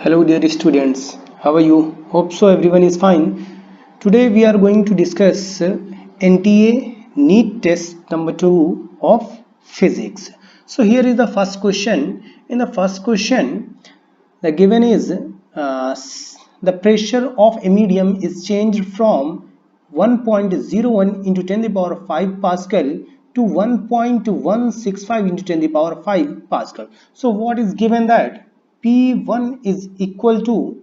Hello dear students, how are you? Hope so everyone is fine. Today we are going to discuss NTA NEET test number 2 of physics. So here is the first question. In the first question, the given is the pressure of a medium is changed from 1.01 into 10 to the power of 5 Pascal to 1.165 into 10 to the power of 5 Pascal. So what is given that P1 is equal to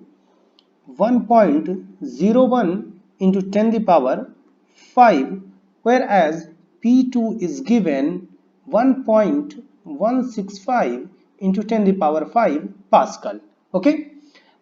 1.01 into 10 to the power 5, whereas P2 is given 1.165 into 10 to the power 5 Pascal. Okay,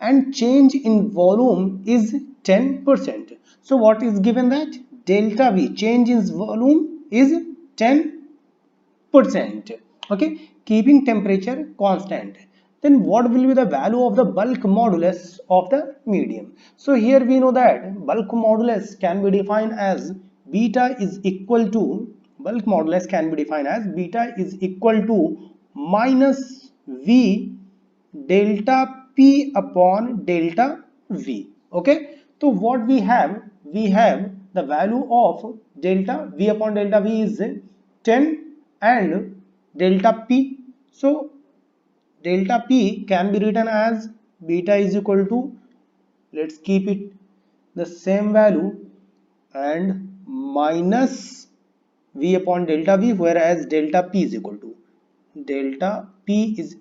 and change in volume is 10%. So what is given that delta V, change in volume, is 10%. Okay, keeping temperature constant. Then what will be the value of the bulk modulus of the medium? So here we know that bulk modulus can be defined as beta is equal to minus V delta P upon delta V. Okay, so what we have the value of delta V upon delta V is 10 and delta P. So delta P can be written as beta is equal to, let's keep it the same value, and minus V upon delta V, whereas delta P is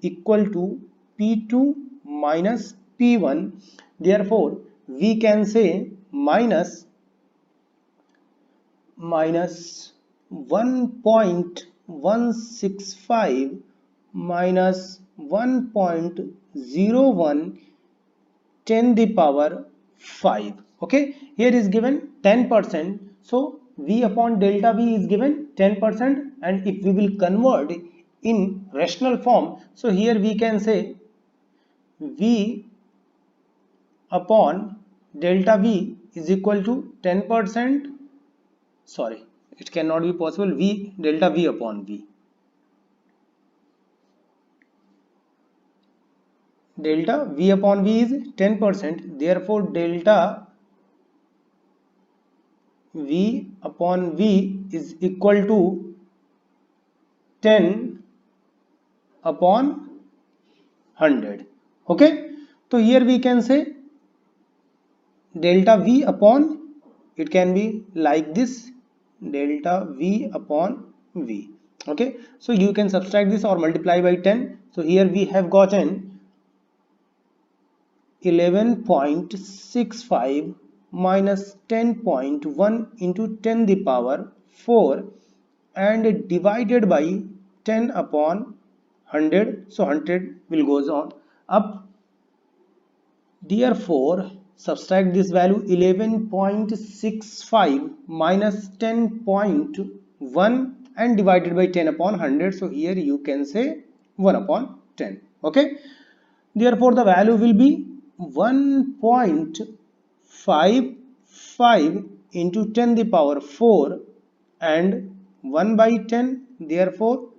equal to P2 minus P1. Therefore we can say minus 1.165 minus 1.01 10 the power 5. Okay, here is given 10%, so V upon delta V is given 10%, and if we will convert in rational form, so here we can say V upon delta V is equal to 10%. Sorry, it cannot be possible. Delta V upon V. Delta V upon V is 10%. Therefore, delta V upon V is equal to 10 upon 100. Okay. So here we can say delta V upon, it can be like this, delta V upon V. Okay. So you can subtract this or multiply by 10. So here we have gotten 11.65 minus 10.1 into 10 the power 4 and divided by 10 upon 100. So 100 will goes on up. Therefore subtract this value, 11.65 minus 10.1 and divided by 10 upon 100. So here you can say 1 upon 10. Okay. Therefore the value will be 1.55 into 10 the power 4 and 1 by 10. Therefore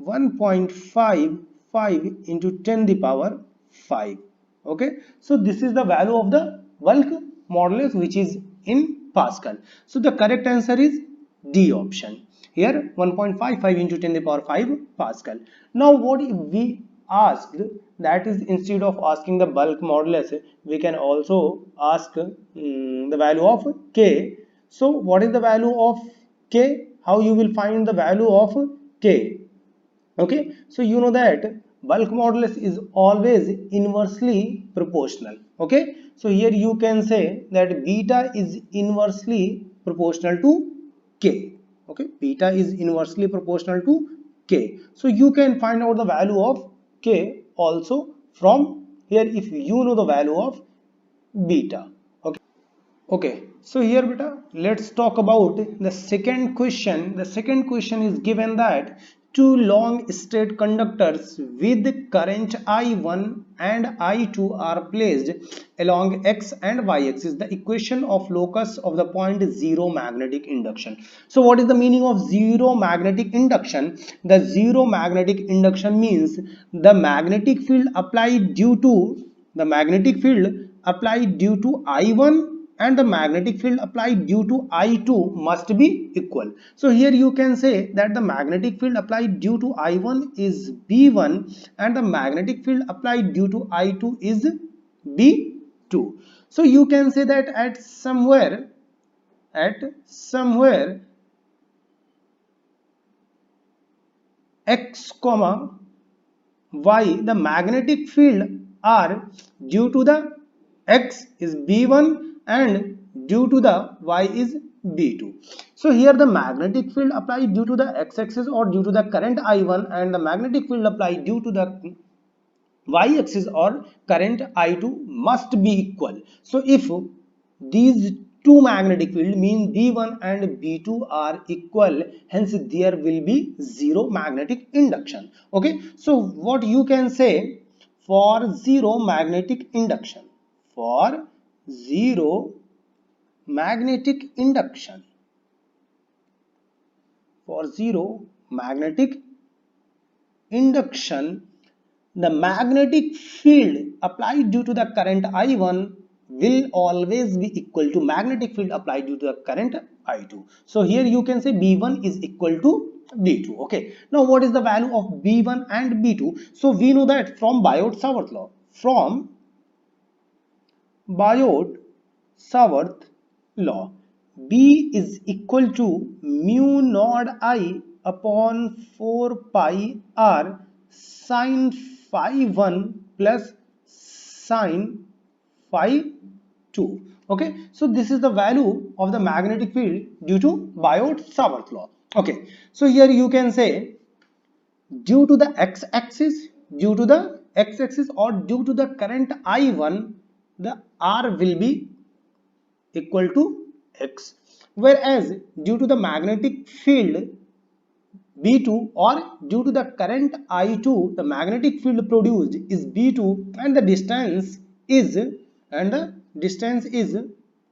1.55 into 10 the power 5. Okay, so this is the value of the bulk modulus, which is in Pascal. So the correct answer is D option. Here 1.55 into 10 to the power 5 Pascal. Now what if we asked, that is, instead of asking the bulk modulus, we can also ask the value of K. So what is the value of K? How you will find the value of K? Okay, so you know that bulk modulus is always inversely proportional. Okay, so here you can say that beta is inversely proportional to K. Okay, beta is inversely proportional to K. So you can find out the value of K also from here if you know the value of beta. Okay. Okay, so here beta, let's talk about the second question. The second question is given that two long straight conductors with current I1 and I2 are placed along x and y axis. The equation of locus of the point is zero magnetic induction. So what is the meaning of zero magnetic induction? The zero magnetic induction means the magnetic field applied due to the magnetic field applied due to I1 and the magnetic field applied due to I2 must be equal. So here you can say that the magnetic field applied due to I1 is B1 and the magnetic field applied due to I2 is B2. So you can say that at somewhere x comma y, the magnetic field are due to the x is B1 and due to the y is B2. So here the magnetic field applied due to the x-axis or due to the current I1 and the magnetic field applied due to the y-axis or current I2 must be equal. So if these two magnetic field mean B1 and B2 are equal, hence there will be zero magnetic induction. Okay, so what you can say, for zero magnetic induction, for zero magnetic induction, for zero magnetic induction, the magnetic field applied due to the current I1 will always be equal to magnetic field applied due to the current I2. So here you can say B1 is equal to B2. Okay. Now what is the value of B1 and B2? So we know that from Biot-Savart law. From Biot-Savart law, B is equal to mu naught I upon 4 pi r sine phi 1 plus sine phi 2. Okay, so this is the value of the magnetic field due to Biot-Savart law. Okay, so here you can say due to the x-axis, or due to the current I1, the R will be equal to x, whereas due to the magnetic field B2 or due to the current I2, the magnetic field produced is B2 and the distance is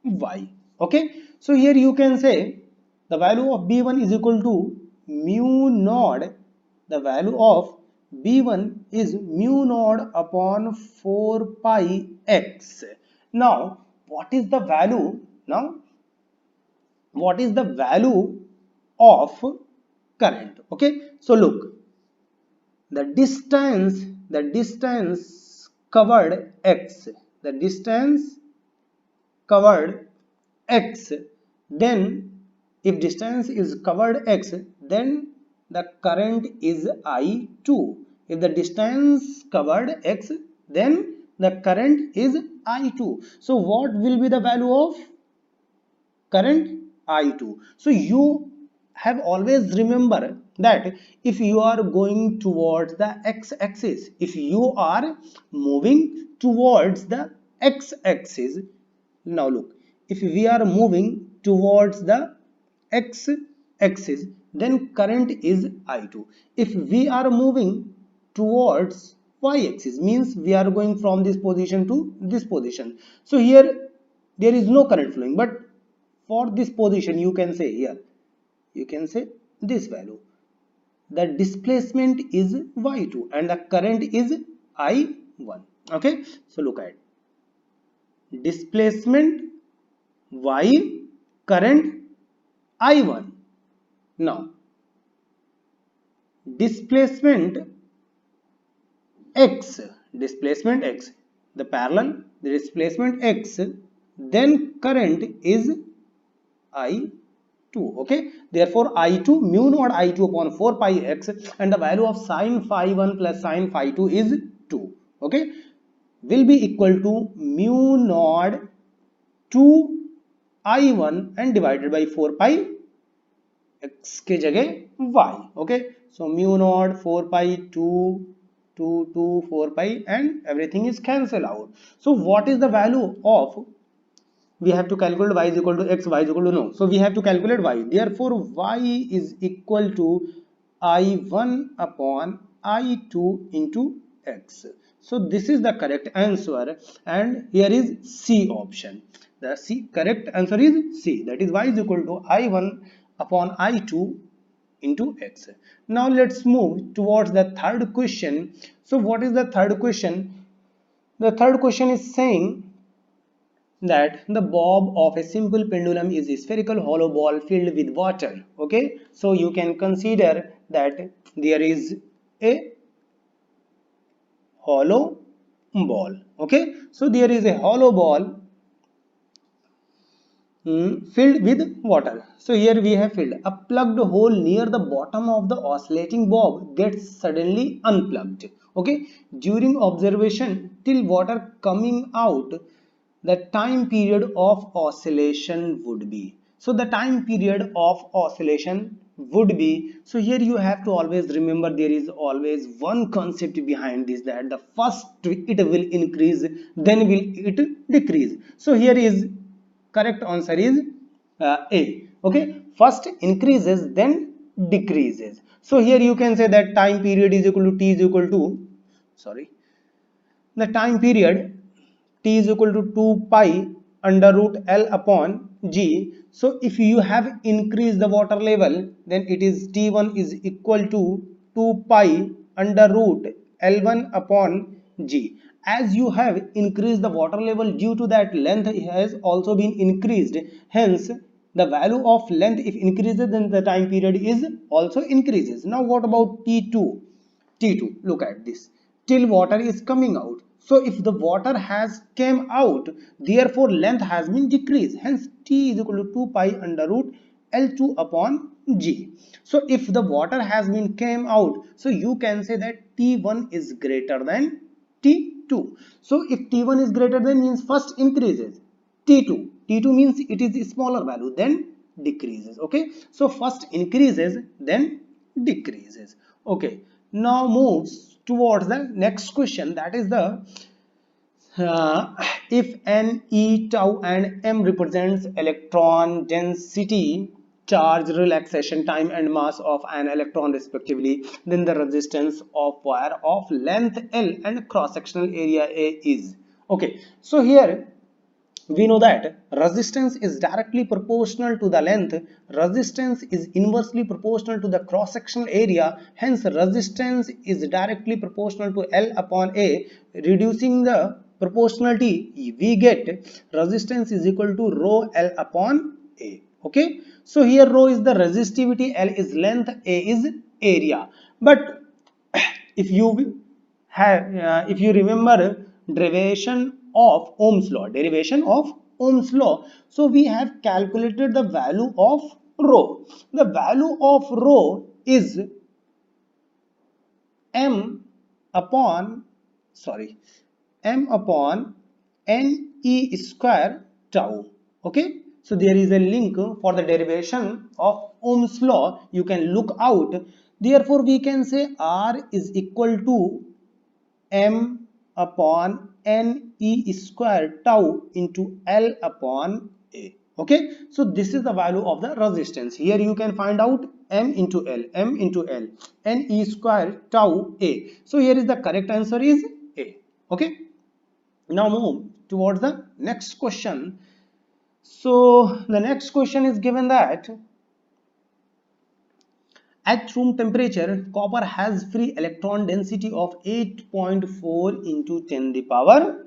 y. Okay, so here you can say the value of B1 is equal to mu naught, the value of B1 is mu naught upon 4 pi x. Now what is the value of current? Okay, so look, the distance covered x, then if distance is covered x, then the current is I2. If the distance covered x, then the current is I2. So what will be the value of current? I2. So you have always remember that if you are going towards the x-axis, if you are moving towards the x-axis, now look, if we are moving towards the x-axis, then current is I2. If we are moving towards y-axis, means we are going from this position to this position, so here there is no current flowing, but for this position you can say here, you can say this value, the displacement is y2 and the current is I1. Okay, so look at displacement y, current I1. Now displacement x, the parallel, the displacement x, then current is I2. Okay, therefore I2 mu naught I2 upon 4 pi x and the value of sine phi 1 plus sine phi 2 is 2. Okay, will be equal to mu naught 2 I1 and divided by 4 pi x के जगह y. Okay, so mu naught 4 pi 2 4 pi and everything is cancelled out. So what is the value of, we have to calculate y is equal to x, y is equal to no, so we have to calculate y, therefore y is equal to I1 upon I2 into x. So this is the correct answer and here is C option. The correct answer is C, that is y is equal to I1 upon I2 into x. Now let's move towards the third question. So what is the third question? The third question is saying that the bob of a simple pendulum is a spherical hollow ball filled with water. Okay, so you can consider that there is a hollow ball. Okay, so there is a hollow ball filled with water. So here we have filled a plugged hole near the bottom of the oscillating bob gets suddenly unplugged. Okay, during observation till water coming out, the time period of oscillation would be. So the time period of oscillation would be, so here you have to always remember there is always one concept behind this, that the first it will increase, then will it decrease. So here is correct answer is A. Okay, first increases then decreases. So here you can say that time period is equal to T is equal to, sorry, the time period T is equal to 2 pi under root L upon G. So if you have increased the water level, then it is T1 is equal to 2 pi under root L1 upon G. As you have increased the water level, due to that length has also been increased. Hence, the value of length if increases, then the time period is also increases. Now what about T2? T2, look at this, till water is coming out. So if the water has came out, therefore length has been decreased. Hence T is equal to 2 pi under root L2 upon G. So if the water has been came out, so you can say that T1 is greater than T2. So if T1 is greater than means first increases. T2. T2 means it is a smaller value, then decreases. Okay. So first increases, then decreases. Okay. Now moves towards the next question, that is the if n, e, tau and m represents electron density, charge, relaxation time and mass of an electron respectively, then the resistance of wire of length L and cross sectional area A is. Okay, so here we know that resistance is directly proportional to the length, resistance is inversely proportional to the cross sectional area, hence resistance is directly proportional to L upon A. Reducing the proportionality, we get resistance is equal to rho L upon A. Okay, so here rho is the resistivity, L is length, A is area. But if you have if you remember derivation of Ohm's law, so we have calculated the value of rho. The value of rho is m upon ne square tau. Okay, so there is a link for the derivation of Ohm's law, you can look out. Therefore we can say R is equal to m upon ne square tau into L upon A. Okay, so this is the value of the resistance. Here you can find out m into L, ne square tau A. So here is the correct answer is A. Okay, now move towards the next question. So the next question is given that at room temperature, copper has free electron density of 8.4 into 10 the power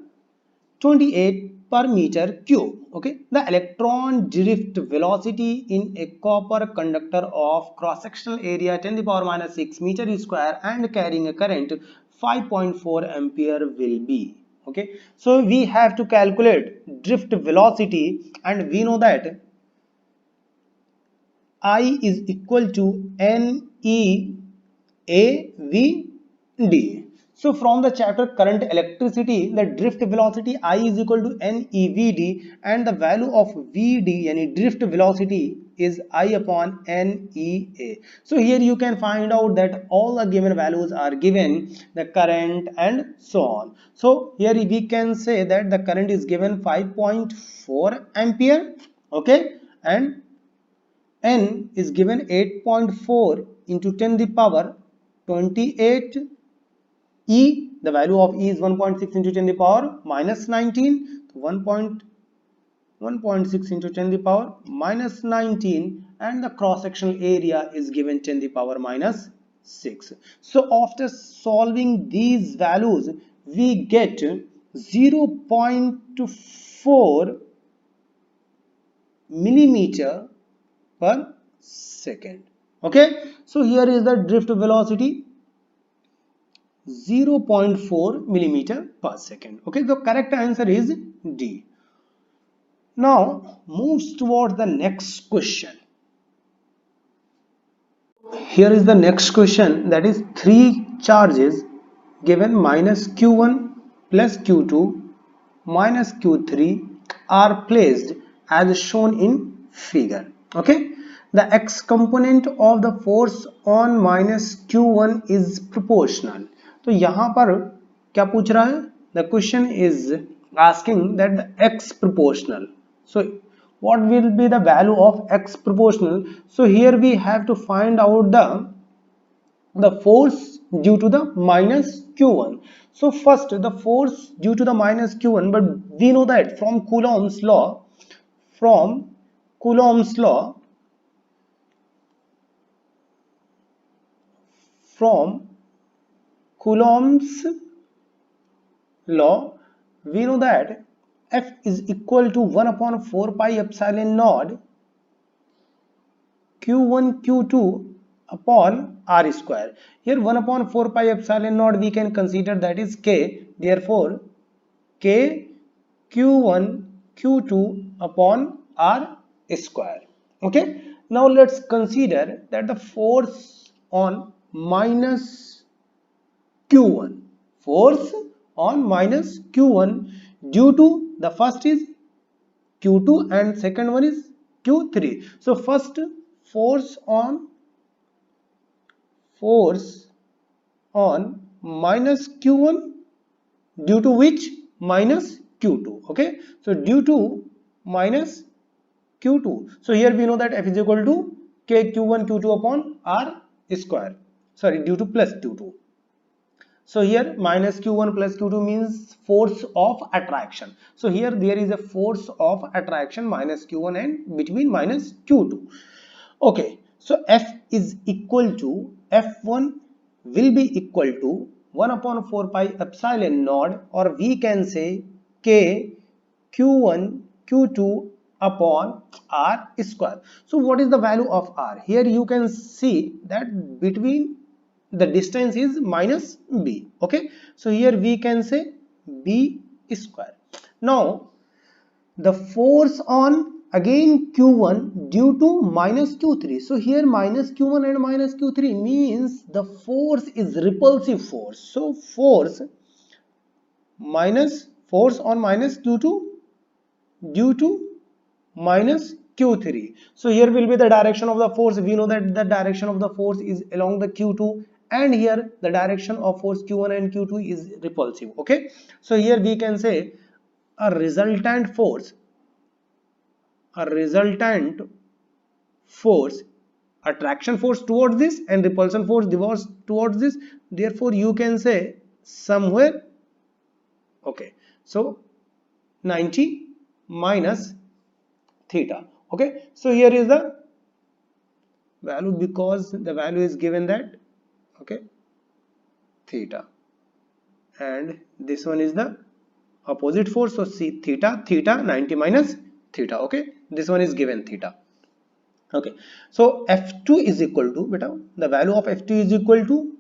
28 per meter cube. Okay, the electron drift velocity in a copper conductor of cross-sectional area 10 the power minus 6 meter square and carrying a current 5.4 ampere will be. Okay, so we have to calculate drift velocity, and we know that I is equal to NEAVD. So from the chapter current electricity, the drift velocity I is equal to NEVD, and the value of VD, any drift velocity, is I upon NEA. So here you can find out that all the given values are given, the current and so on. So here we can say that the current is given 5.4 ampere. Okay, and N is given 8.4 into 10 the power 28. E, the value of E is 1.6 into 10 the power minus 19. 1.6 into 10 the power minus 19, and the cross sectional area is given 10 the power minus 6. So after solving these values, we get 0.4 millimeter per second. Okay, so here is the drift velocity, 0.4 millimeter per second. Okay, the correct answer is D. Now moves towards the next question. Here is the next question, that is three charges given minus q1 plus q2 minus q3 are placed as shown in figure. Okay, the x component of the force on minus q1 is proportional. तो यहाँ पर क्या पूछ रहा है? The question is asking that the x proportional. So what will be the value of x proportional? So here we have to find out the force due to the minus q1. So first the force due to the minus q1, but we know that from Coulomb's law, from Coulomb's law, we know that F is equal to 1 upon 4 pi epsilon naught q1 q2 upon r square. Here 1 upon 4 pi epsilon naught we can consider that is k. Therefore k q1 q2 upon r square. Okay, now let's consider that the force on minus q1, force on minus q1 due to the first is q2 and second one is q3. So first force on minus q1 due to which minus q2. Okay, so due to minus q2, so here we know that F is equal to k q1 q2 upon r square, sorry, due to plus q2. So here minus q1 plus q2 means force of attraction. So here there is a force of attraction minus q1 and between minus q2. Okay, so F is equal to, F1 will be equal to 1 upon 4 pi epsilon naught, or we can say k q1 q2 upon r square. So what is the value of r? Here you can see that between the distance is minus b. Okay, so here we can say b square. Now the force on again q1 due to minus q3. So here minus q1 and minus q3 means the force is repulsive force. So force on minus q2 due to minus q3. So here will be the direction of the force. We know that the direction of the force is along the q2, and here the direction of force q1 and q2 is repulsive. Okay, so here we can say a resultant force, attraction force towards this and repulsion force towards this. Therefore you can say somewhere, okay, so 90 minus theta. Okay, so here is the value because the value is given that, okay, theta, and this one is the opposite force. So see theta 90 minus theta. Okay, this one is given theta. Okay, so F2 is equal to, beta, the value of F2 is equal to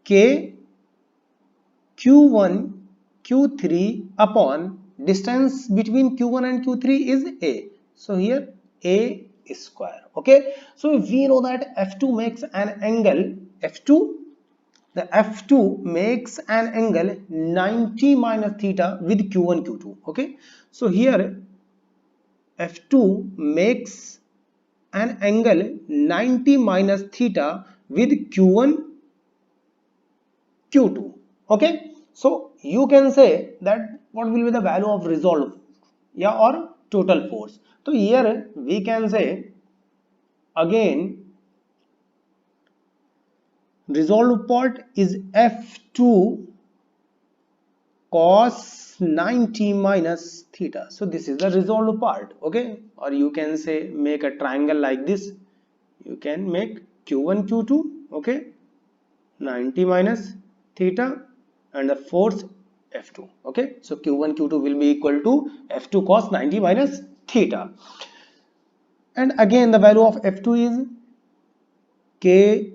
k q1 q3 upon distance between q1 and q3 is a. So here a square. Okay, so we know that F2 makes an angle, the F2 makes an angle 90 minus theta with q1 q2. Okay, so here F2 makes an angle 90 minus theta with q1 q2. Okay, so you can say that what will be the value of resolved, yeah, or total force. So here we can say again resolved part is F2 cos 90 minus theta. So this is the resolved part. Okay, or you can say make a triangle like this. You can make q1 q2, okay, 90 minus theta, and the force f2. Okay, so q1 q2 will be equal to f2 cos 90 minus theta, and again the value of f2 is k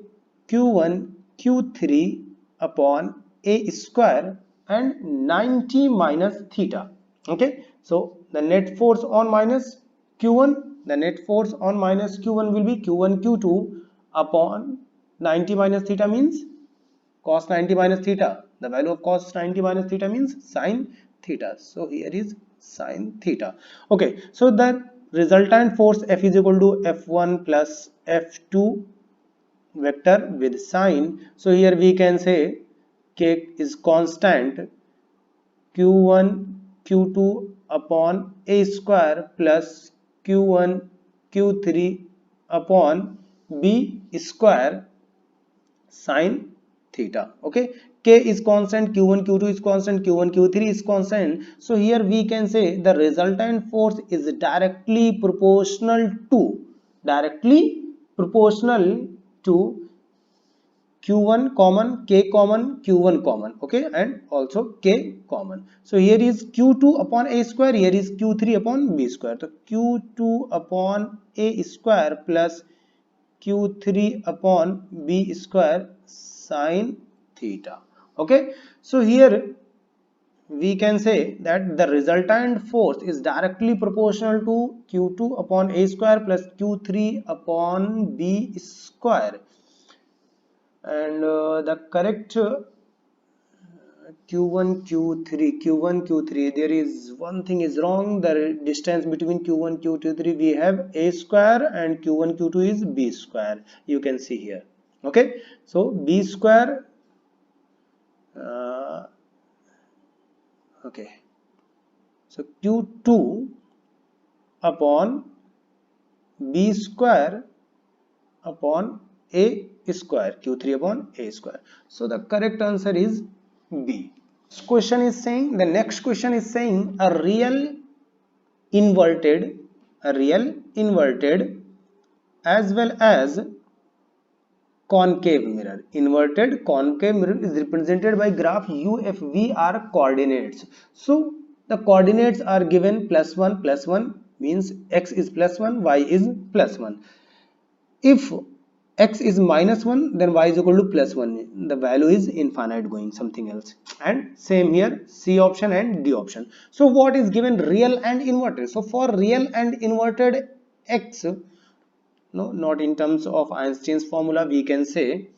q1 q3 upon a square and 90 minus theta. Okay, so the net force on minus q1, the net force on minus q1 will be q1 q2 upon 90 minus theta means cos 90 minus theta. The value of cos 90 minus theta means sin theta. So here is sin theta. Okay, so the resultant force F is equal to F1 plus F2 vector with sign. So here we can say K is constant q1 q2 upon a square plus q1 q3 upon b square sin theta. Okay, k is constant, q1 q2 is constant, q1 q3 is constant. So here we can say the resultant force is directly proportional to q1 common, k common, q1 common. Okay, and also k common. So here is q2 upon a square, here is q3 upon b square. So q2 upon a square plus q3 upon b square sin theta. Okay, so here we can say that the resultant force is directly proportional to q2 upon a square plus q3 upon b square, and the correct q1 q3 there is one thing is wrong. The distance between q1 q3 we have a square and q1 q2 is b square, you can see here. Okay, so b square okay, so q2 upon b square upon a square, q3 upon a square. So the correct answer is B. The next question is saying a real inverted as well as concave mirror. Inverted concave mirror is represented by graph UFV coordinates. So the coordinates are given +1 means x is +1, y is +1. If x is -1, then y is equal to +1. The value is infinite going something else. And same here, C option and D option. So what is given? Real and inverted. So for real and inverted x, no, not in terms of Einstein's formula, we can say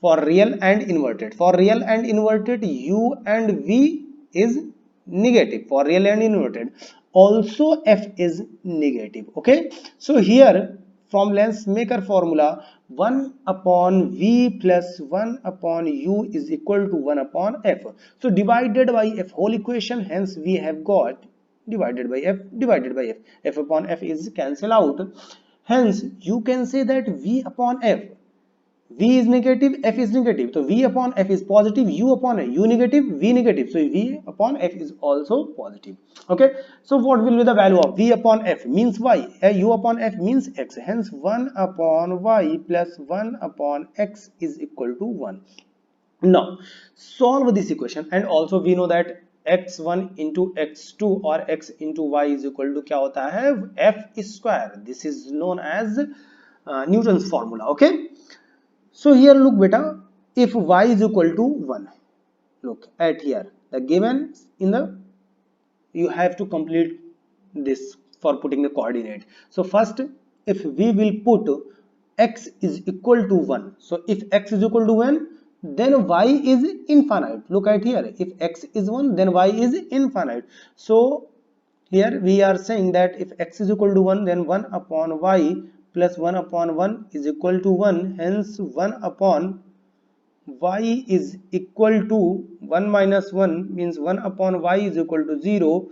for real and inverted. For real and inverted, u and v is negative. For real and inverted, also f is negative. Okay, so here from lens maker formula, 1 upon v plus 1 upon u is equal to 1 upon f. So divided by f whole equation, hence we have got divided by f, f upon f is cancel out. Hence you can say that v upon f, v is negative, f is negative, so v upon f is positive, u upon u negative, v negative, so v upon f is also positive. Okay, so what will be the value of v upon f? Means y, u upon f means x, hence 1 upon y plus 1 upon x is equal to 1. Now solve this equation, and also we know that x1 into x2 or x into y is equal to kya hota hai? F square. This is known as Newton's formula. Okay, so here look beta, if y is equal to 1, look at here the given in the, you have to complete this for putting the coordinate. So first, if we will put x is equal to 1, so if x is equal to 1, then y is infinite. Look at here, if x is 1, then y is infinite. So here we are saying that if x is equal to 1, then 1 upon y plus 1 upon 1 is equal to 1. Hence 1 upon y is equal to 1 minus 1 means 1 upon y is equal to 0.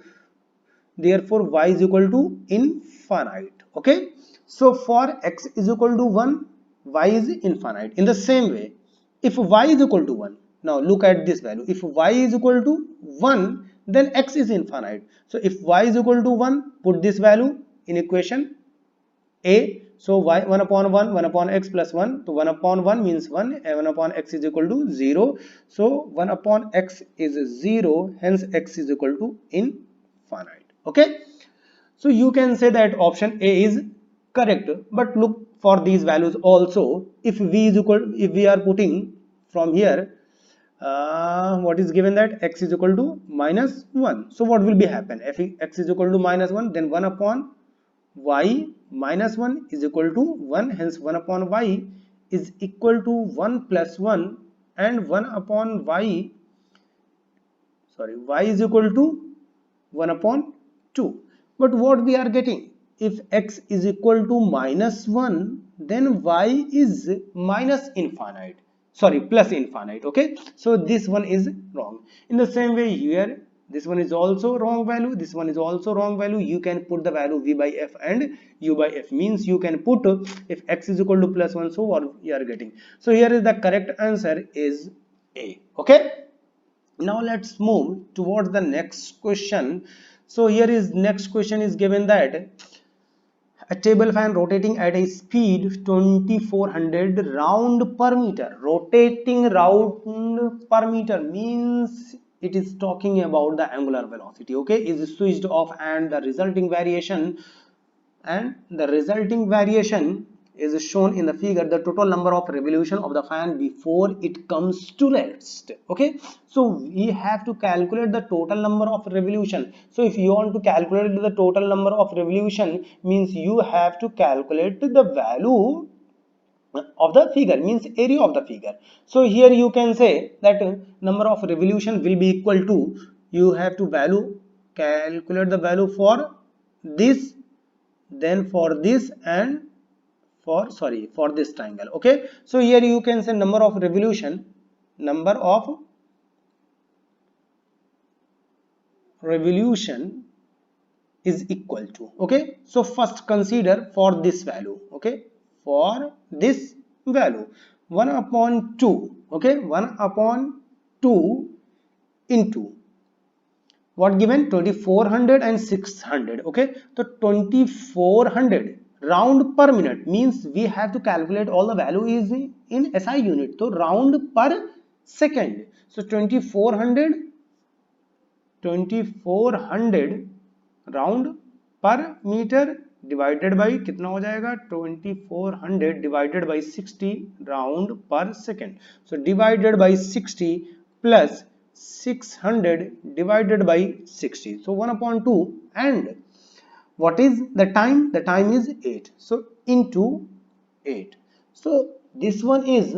Therefore y is equal to infinite. Okay, so for x is equal to 1, y is infinite. In the same way, if y is equal to 1, now look at this value, if y is equal to 1, then x is infinite. So if y is equal to 1, put this value in equation A, So y 1 upon 1 upon x plus 1, so 1 upon 1 means 1 and 1 upon x is equal to 0. So 1 upon x is 0, hence x is equal to infinite. Okay, so you can say that option A is correct, but look for these values also. If we are putting from here, what is given, that x is equal to minus 1. So what will be happen? If x is equal to minus 1, then 1 upon y minus 1 is equal to 1, hence 1 upon y is equal to 1 plus 1, and 1 upon y, y is equal to 1 upon 2. But what we are getting, if x is equal to minus 1, then y is minus infinite, plus infinite. Okay, so this one is wrong. In the same way here, this one is also wrong value, this one is also wrong value. You can put the value v by f and u by f, means you can put if x is equal to plus 1, so what you are getting. So here is the correct answer is A. Okay, now let's move towards the next question. So here is next question is given that a table fan rotating at a speed 2400 round per meter. Rotating round per meter means it is talking about the angular velocity. Okay, is switched off, and the resulting variation is shown in the figure. The total number of revolution of the fan before it comes to rest. Okay, so we have to calculate the total number of revolution. So if you want to calculate the total number of revolution, means you have to calculate the value of the figure, means area of the figure. So here you can say that number of revolution will be equal to, you have to calculate the value for this, then for this, and for this triangle. Okay, so here you can say number of revolution is equal to, okay, so first consider for this value. Okay, for this value 1 upon 2, okay, 1 upon 2 into what given, 2400 and 600. Okay, so 2400 round per minute means we have to calculate all the value is in SI unit, so round per second. So 2400 round per meter divided by कितना हो जाएगा, 2400 divided by 60 round per second. So divided by 60 plus 600 divided by 60. So 1 upon 2, and what is the time? The time is 8. So into 8. So this one is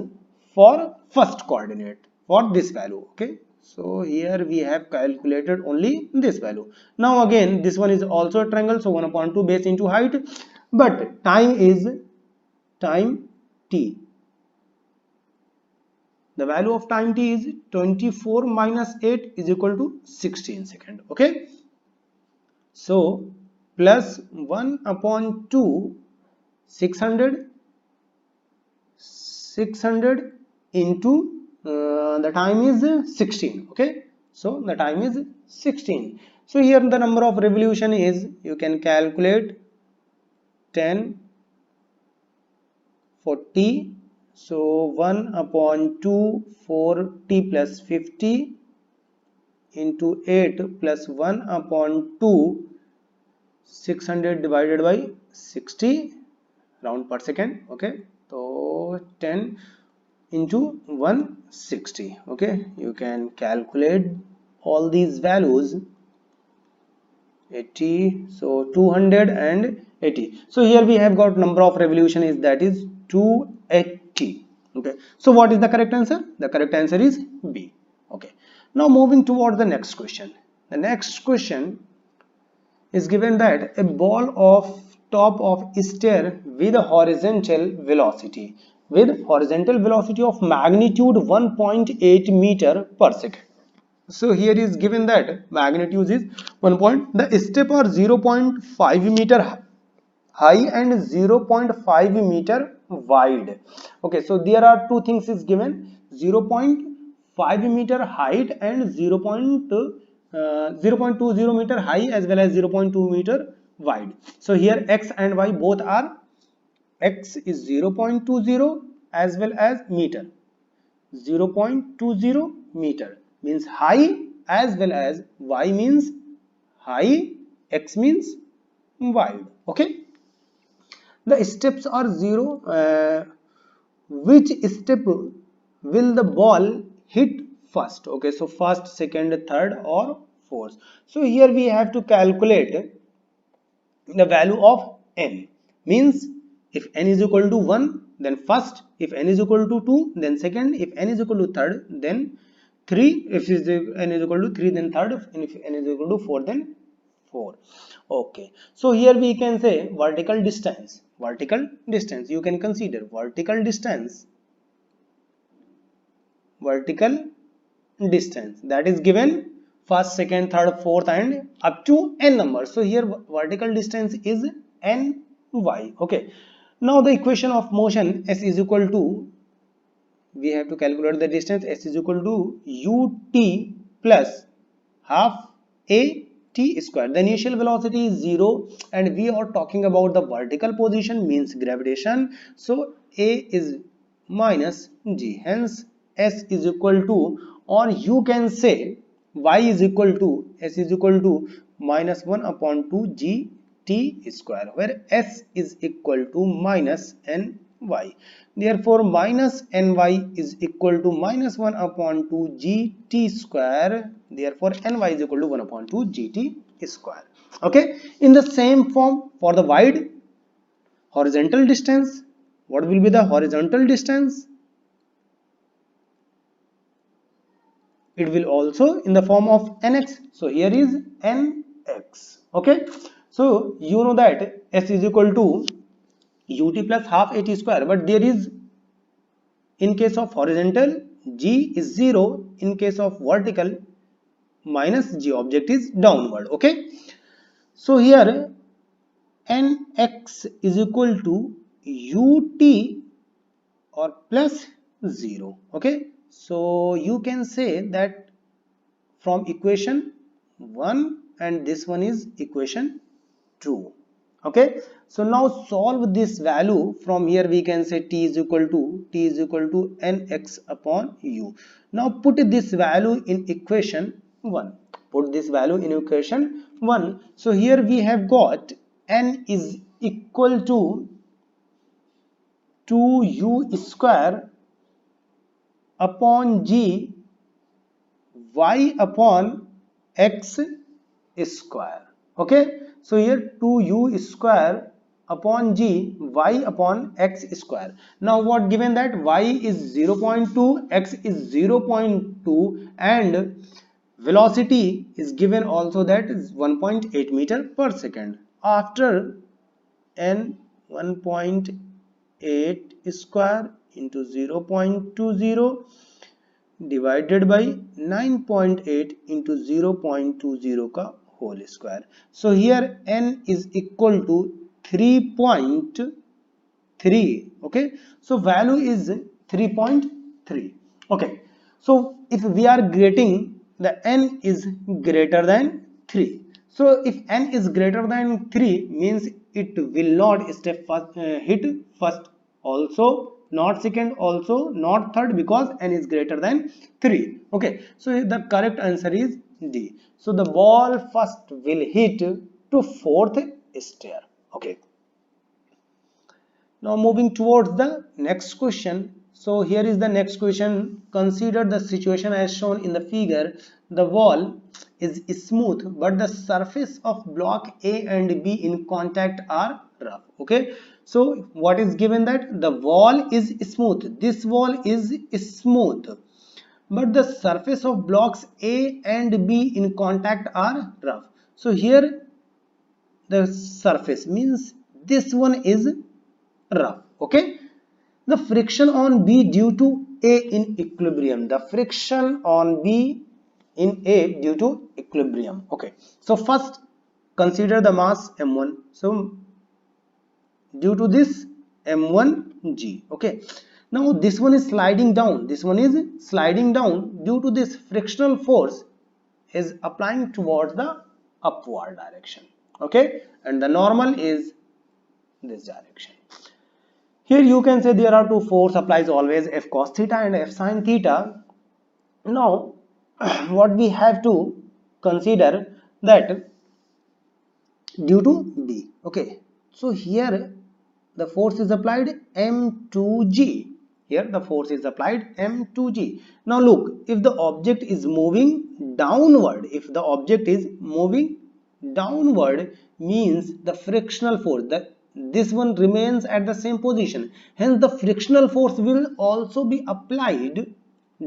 for first coordinate for this value. Okay, so here we have calculated only this value. Now again this one is also a triangle, so 1 upon 2 base into height, but time is time t. The value of time t is 24 minus 8 is equal to 16 second. Okay, so plus 1 upon 2, 600 into the time is 16. Okay, so the time is 16. So here the number of revolution is, you can calculate 10, 40. So 1 upon 2, 40 plus 50 into 8 plus 1 upon 2, 600 divided by 60 round per second. Okay, so 10 into 160. Okay, you can calculate all these values. 80, so 280. So here we have got number of revolution is, that is 280. Okay, so what is the correct answer? The correct answer is B. Okay, now moving towards the next question. The next question is given that a ball of top of stair with a horizontal velocity of magnitude 1.8 meter per second. So here is given that magnitude is 1 point, the step are 0.5 meter high and 0.5 meter wide. Okay, so there are two things is given, 0.5 meter height and 0.20 meter high as well as 0.2 meter wide. So here x and y both are x is 0.20 as well as meter. 0.20 meter means high, as well as y means high, x means wide. Okay, the steps are 0. Which step will the ball hit first? Okay, so first, second, third or fourth. So here we have to calculate the value of n. Means if n is equal to 1, then first. If n is equal to 2, then second. If n is equal to third, then 3. If n is equal to 3, then third. And if n is equal to 4, then 4. Okay, so here we can say vertical distance. Vertical distance, you can consider vertical distance. Vertical distance, that is given first, second, third, fourth, and up to n numbers. So here vertical distance is ny. Okay, now the equation of motion, s is equal to, we have to calculate the distance. S is equal to ut plus half a t square. The initial velocity is 0 and we are talking about the vertical position, means gravitation. So a is minus g, hence s is equal to, or you can say y is equal to, s is equal to minus 1 upon 2 g t square, where s is equal to minus ny. Therefore minus ny is equal to minus 1 upon 2 gt square. Therefore ny is equal to 1 upon 2 gt square. Okay, in the same form for the wide horizontal distance, what will be the horizontal distance? It will also in the form of nx. So here is nx. Okay, so you know that s is equal to ut plus half at square, but there is, in case of horizontal, g is 0, in case of vertical, minus g, object is downward. Okay, so here nx is equal to ut or plus 0. Okay, so you can say that from equation 1 and this one is equation 2. Okay, so now solve this value. From here we can say t is equal to nx upon u. Now put this value in equation 1. Put this value in equation 1. So here we have got n is equal to 2u square upon g y upon x square. Okay, so here 2u square upon g y upon x square. Now what given that y is 0.2, x is 0.2, and velocity is given also, that is 1.8 meter per second. After n 1.8 square into 0.20 divided by 9.8 into 0.20 का whole square. So here n is equal to 3.3. okay, so value is 3.3. okay, so if we are getting the n is greater than 3, so if n is greater than 3 means it will not step first, hit first also, not second also, not third, because n is greater than 3. okay, so the correct answer is D. So the ball first will hit to fourth stair. Okay, now moving towards the next question. So here is the next question. Consider the situation as shown in the figure. The wall is smooth but the surface of block A and B in contact are rough. Okay, so what is given that the wall is smooth. This wall is smooth but the surface of blocks A and B in contact are rough. So here the surface means this one is rough. Okay, the friction on B due to A in equilibrium. The friction on B in A due to equilibrium. Okay, so first consider the mass m1. So due to this m1g. okay, now this one is sliding down, this one is sliding down due to this frictional force is applying towards the upward direction. Okay, and the normal is this direction. Here you can say there are two force applies always, F cos theta and F sin theta. Now what we have to consider that due to B. Okay, so here the force is applied M2G. Here the force is applied M2G. Now look, if the object is moving downward, if the object is moving downward, means the frictional force, that this one remains at the same position. Hence the frictional force will also be applied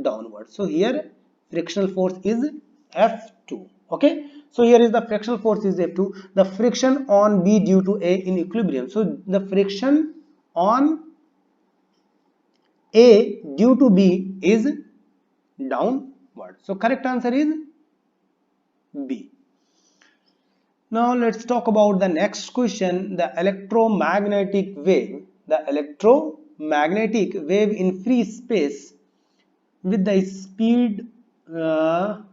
downward. So here frictional force is F2. Okay, so here is the frictional force is F2. The friction on B due to A in equilibrium. So the friction on A due to B is downward. So correct answer is B. Now let's talk about the next question, the electromagnetic wave. The electromagnetic wave in free space with the speed the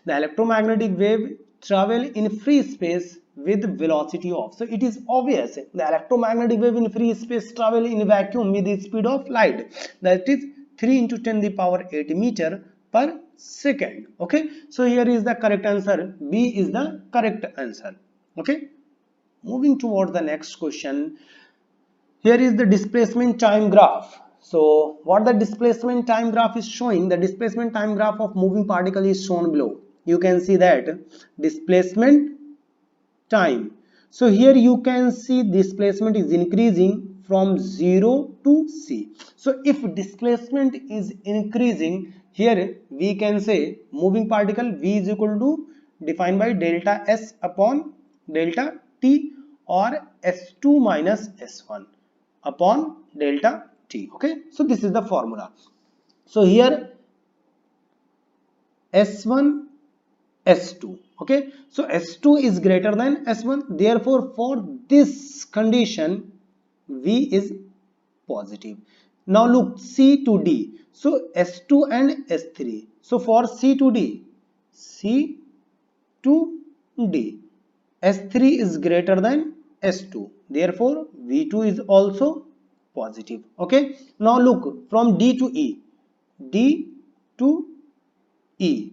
electromagnetic wave travel in free space with velocity of. So it is obvious the electromagnetic wave in free space travel in vacuum with the speed of light, that is 3 into 10 the power 8 meter per second. Okay, so here is the correct answer. B is the correct answer. Okay, moving towards the next question. Here is the displacement time graph. So what the displacement time graph is showing, the displacement time graph of moving particle is shown below. You can see that displacement time. So here you can see displacement is increasing from 0 to C. So if displacement is increasing, here we can say moving particle V is equal to defined by delta S upon delta T, or S2 minus S1 upon delta T. Okay, so this is the formula. So here S1 S2. Okay, so S2 is greater than S1, therefore for this condition V is positive. Now look, C to D, so S2 and S3. So for C to D, C to D, S3 is greater than S2, therefore V2 is also positive. Okay, now look, from D to E, D to E,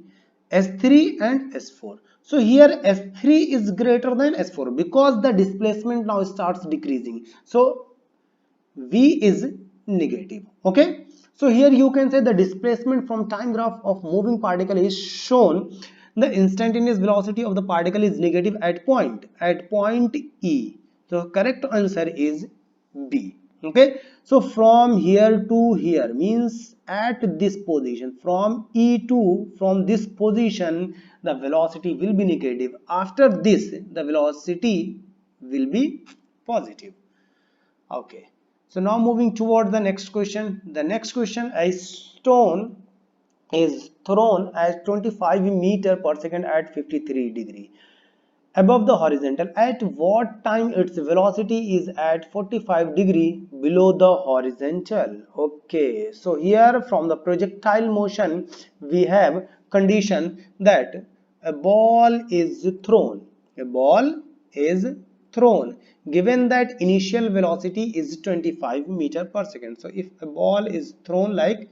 S3 and S4. So here S3 is greater than S4 because the displacement now starts decreasing. So V is negative. Okay, so here you can say the displacement from time graph of moving particle is shown. The instantaneous velocity of the particle is negative at point E. So correct answer is B. Okay, so from here to here means at this position, from E to from this position the velocity will be negative. After this the velocity will be positive. Okay, so now moving toward the next question. The next question, a stone is thrown at 25 meter per second at 53 degree above the horizontal. At what time its velocity is at 45 degree below the horizontal? Okay, so here from the projectile motion we have condition that a ball is thrown. A ball is thrown given that initial velocity is 25 meter per second. So if a ball is thrown like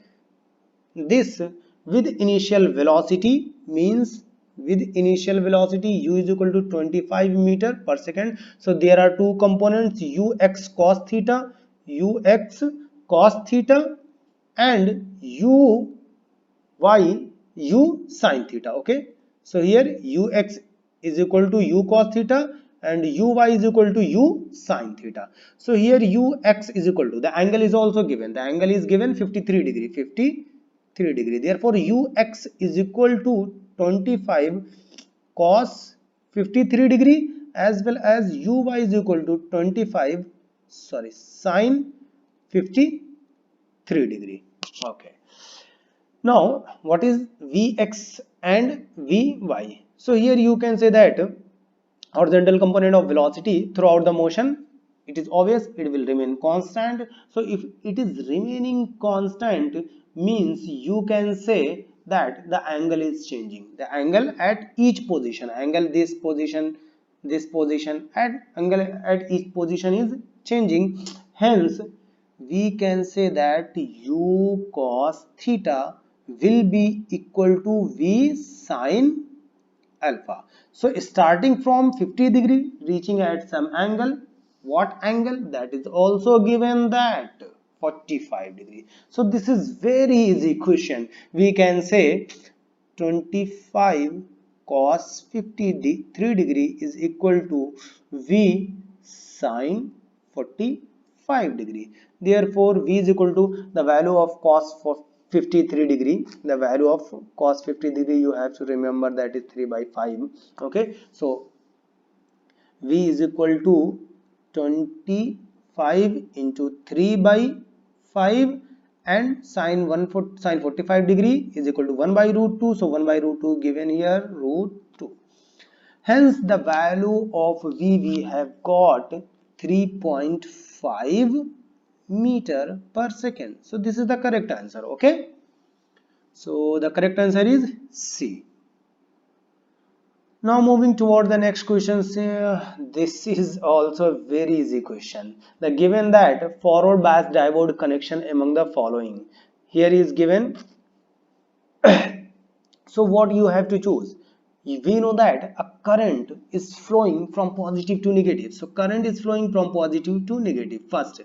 this with initial velocity, means with initial velocity u is equal to 25 meter per second. So there are two components, ux cos theta and u sin theta. Okay, so here ux is equal to u cos theta and uy is equal to u sin theta. So here ux is equal to, the angle is also given, the angle is given 53 degree, therefore ux is equal to 25 cos 53 degree as well as uy is equal to 25 sin 53 degree. Okay, now what is vx and vy? So here you can say that horizontal component of velocity throughout the motion, it is obvious it will remain constant. So if it is remaining constant means you can say that the angle is changing, the angle at each position, angle this position, this position, and angle at each position is changing. Hence we can say that u cos theta will be equal to v sin alpha. So starting from 50 degree reaching at some angle, what angle? That is also given that 45 degree. So this is very easy question. We can say 25 cos 53 degree is equal to v sin 45 degree. Therefore v is equal to the value of cos for 53 degree. The value of cos 50 degree, you have to remember, that is 3 by 5. Okay, so v is equal to 25 into 3 by 5, and sin 45 degree is equal to 1 by root 2. So 1 by root 2 given here, root 2. Hence the value of v we have got 3.5 meter per second. So this is the correct answer. Okay, so the correct answer is C. Now moving toward the next question. This is also a very easy question. The given that forward bias diode connection among the following. Here is given. So what you have to choose? We know that a current is flowing from positive to negative. So current is flowing from positive to negative. First,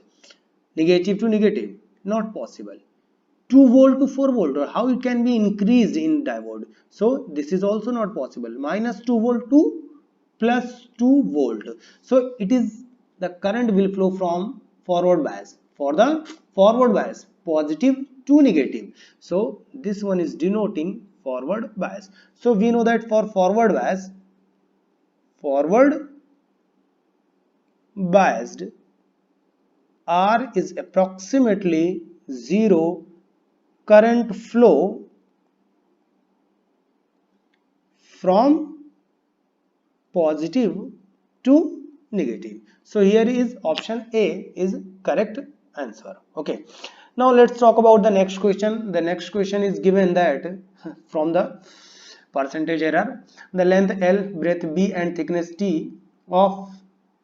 negative to negative, not possible. 2 volt to 4 volt, or how it can be increased in diode? So this is also not possible. Minus 2 volt to plus 2 volt. So it is, the current will flow from forward bias. For the forward bias, positive to negative. So this one is denoting forward bias. So we know that for forward biased, R is approximately 0 current flow from positive to negative. So here is option A is correct answer. Okay, now let's talk about the next question. The next question is given that from the percentage error, the length L, breadth B and thickness T of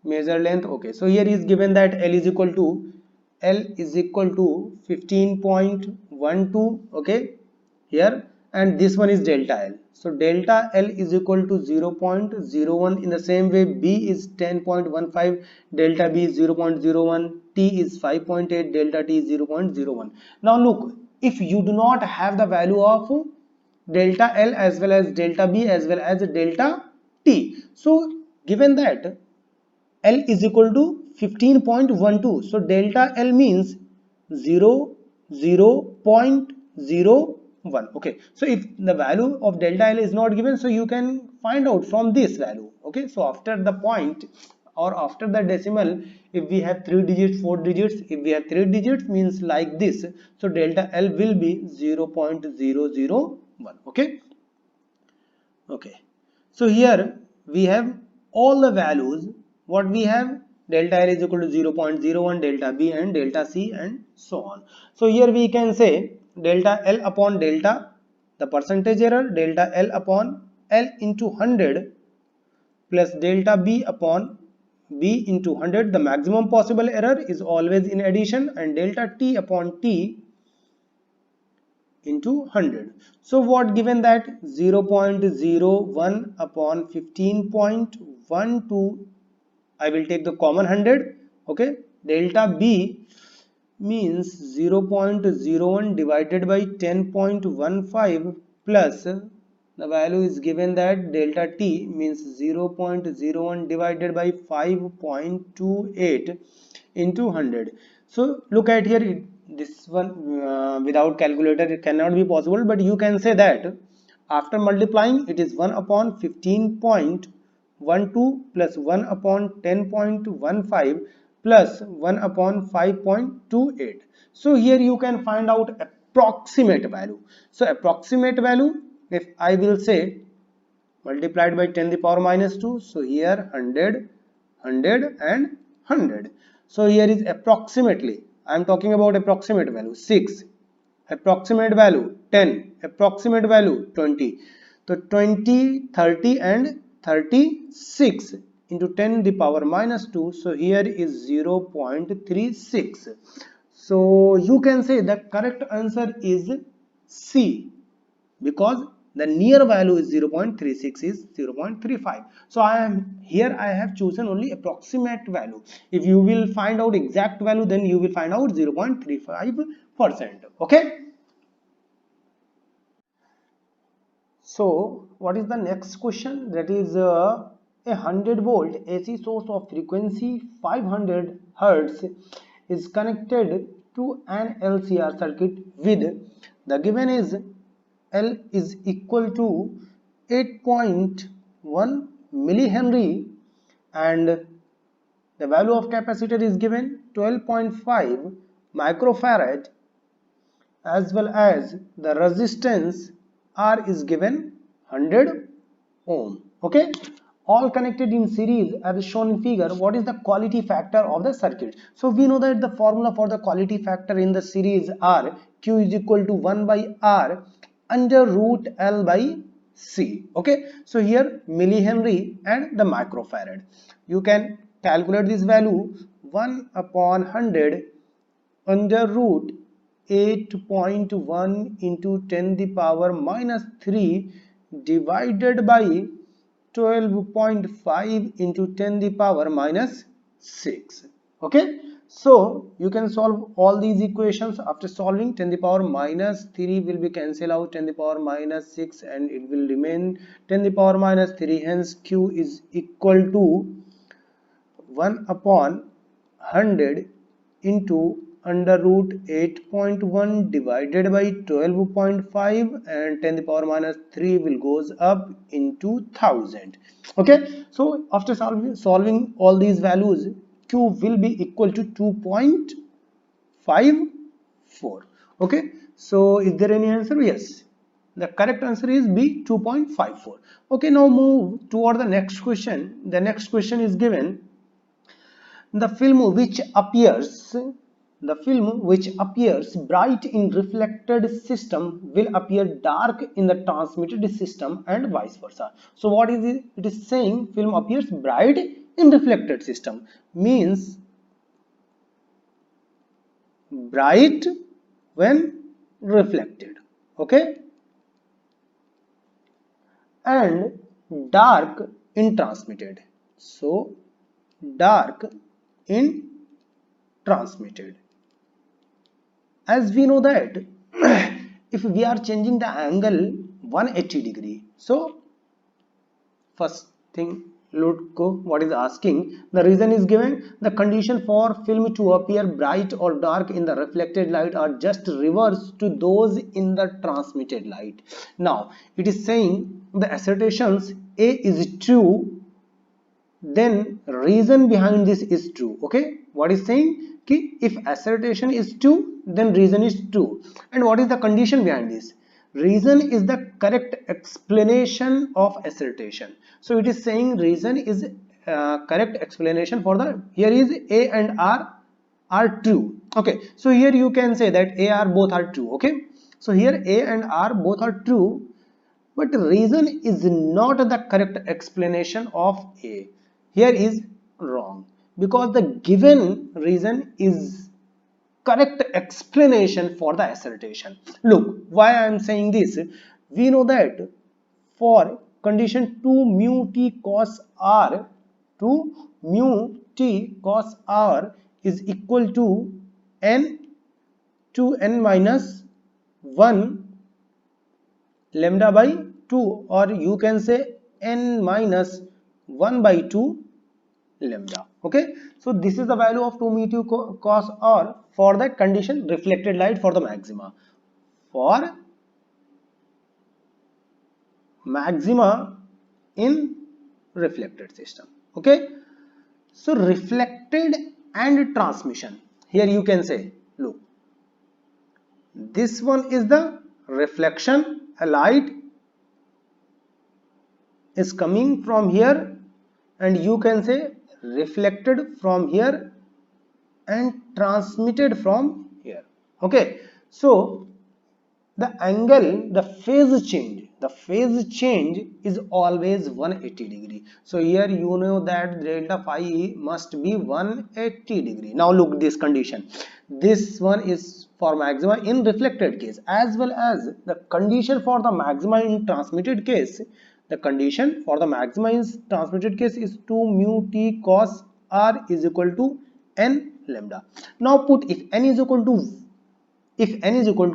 measure length. Okay, so here is given that L is equal to 15.12. okay, here, and this one is delta L. So delta L is equal to 0.01. in the same way B is 10.15, delta B is 0.01, T is 5.8, delta T is 0.01. Now look, if you do not have the value of delta L as well as delta B as well as delta T, so given that L is equal to 15.12, so delta L means 0.01. okay, so if the value of delta L is not given, so you can find out from this value. Okay, so after the point or after the decimal, if we have 3 digits, 4 digits, if we have 3 digits, means like this, so delta L will be 0.001. okay, so here we have all the values. What we have? Delta L is equal to 0.01, delta B and delta C and so on. So here we can say delta L upon delta, the percentage error, delta L upon L into 100 plus delta B upon B into 100. The maximum possible error is always in addition, and delta T upon T into 100. So what given that? 0.01 upon 15.12. I will take the common 100. okay, delta B means 0.01 divided by 10.15 plus the value is given that delta T means 0.01 divided by 5.28 into 100. So look at here, this one without calculator it cannot be possible, but you can say that after multiplying it is 1 upon 15.12 plus 1 upon 10.15 plus 1 upon 5.28. So here you can find out approximate value. So approximate value, if I will say multiplied by 10 to the power minus 2, so here 100, 100 and 100. So here is approximately, I am talking about approximate value 6, approximate value 10, approximate value 20. So 20, 30 and 36 into 10 the power minus 2. So here is 0.36. So you can say the correct answer is C, because the near value is 0.36 is 0.35. So I have chosen only approximate value. If you will find out exact value, then you will find out 0.35%. Okay. So what is the next question? That is a 100-volt AC source of frequency 500 Hertz is connected to an LCR circuit with the given is L is equal to 8.1 millihenry and the value of capacitor is given 12.5 microfarad, as well as the resistance R is given 100 ohm. Okay, all connected in series as shown in figure. What is the quality factor of the circuit? So we know that the formula for the quality factor in the series are Q is equal to 1 by R under root L by C. Okay, so here millihenry and the microfarad. You can calculate this value. 1 upon 100 under root 8.1 into 10 the power minus 3 divided by 12.5 into 10 the power minus 6. Okay, so you can solve all these equations. After solving, 10 the power minus 3 will be cancelled out, 10 the power minus 6, and it will remain 10 the power minus 3. Hence Q is equal to 1 upon 100 into under root 8.1 divided by 12.5, and 10 the power minus 3 will goes up into 1000. Okay, so after solving all these values, Q will be equal to 2.54. Okay, so is there any answer? Yes, the correct answer is B, 2.54. Okay, now move toward the next question. The next question is given: the film which appears bright in reflected system will appear dark in the transmitted system, and vice versa. So what is it? It is saying film appears bright in reflected system, means bright when reflected, okay, and dark in transmitted. So dark in transmitted. As we know that if we are changing the angle 180 degree, so first thing, look what is asking. The reason is given: the condition for film to appear bright or dark in the reflected light are just reverse to those in the transmitted light. Now it is saying the assertions A is true, then reason behind this is true. Okay, what is saying? If assertion is true, then reason is true. And what is the condition behind this? Reason is the correct explanation of assertion. So it is saying reason is correct explanation for the, here is A and R are true. Okay, so here you can say that A, R both are true. Okay, so here A and R both are true, but reason is not the correct explanation of A. Here is wrong, because the given reason is correct explanation for the assertion. Look, why I am saying this. We know that for condition 2 mu t cos r, 2 mu t cos r is equal to n to n minus 1 lambda by 2, or you can say n minus 1 by 2 lambda. Okay, so this is the value of 2 mu t cos r for the condition reflected light for the maxima. For maxima in reflected system. Okay, so reflected and transmission, here you can say, look, this one is the reflection, a light is coming from here, and you can say reflected from here and transmitted from here. Okay, so the angle, the phase change, the phase change is always 180 degree. So here you know that delta phi must be 180 degree. Now look this condition. This one is for maxima in reflected case as well as the condition for the maxima in transmitted case. The condition for the maxima in transmitted case is 2 mu t cos r is equal to n lambda. Now put if n is equal to 1, if n is equal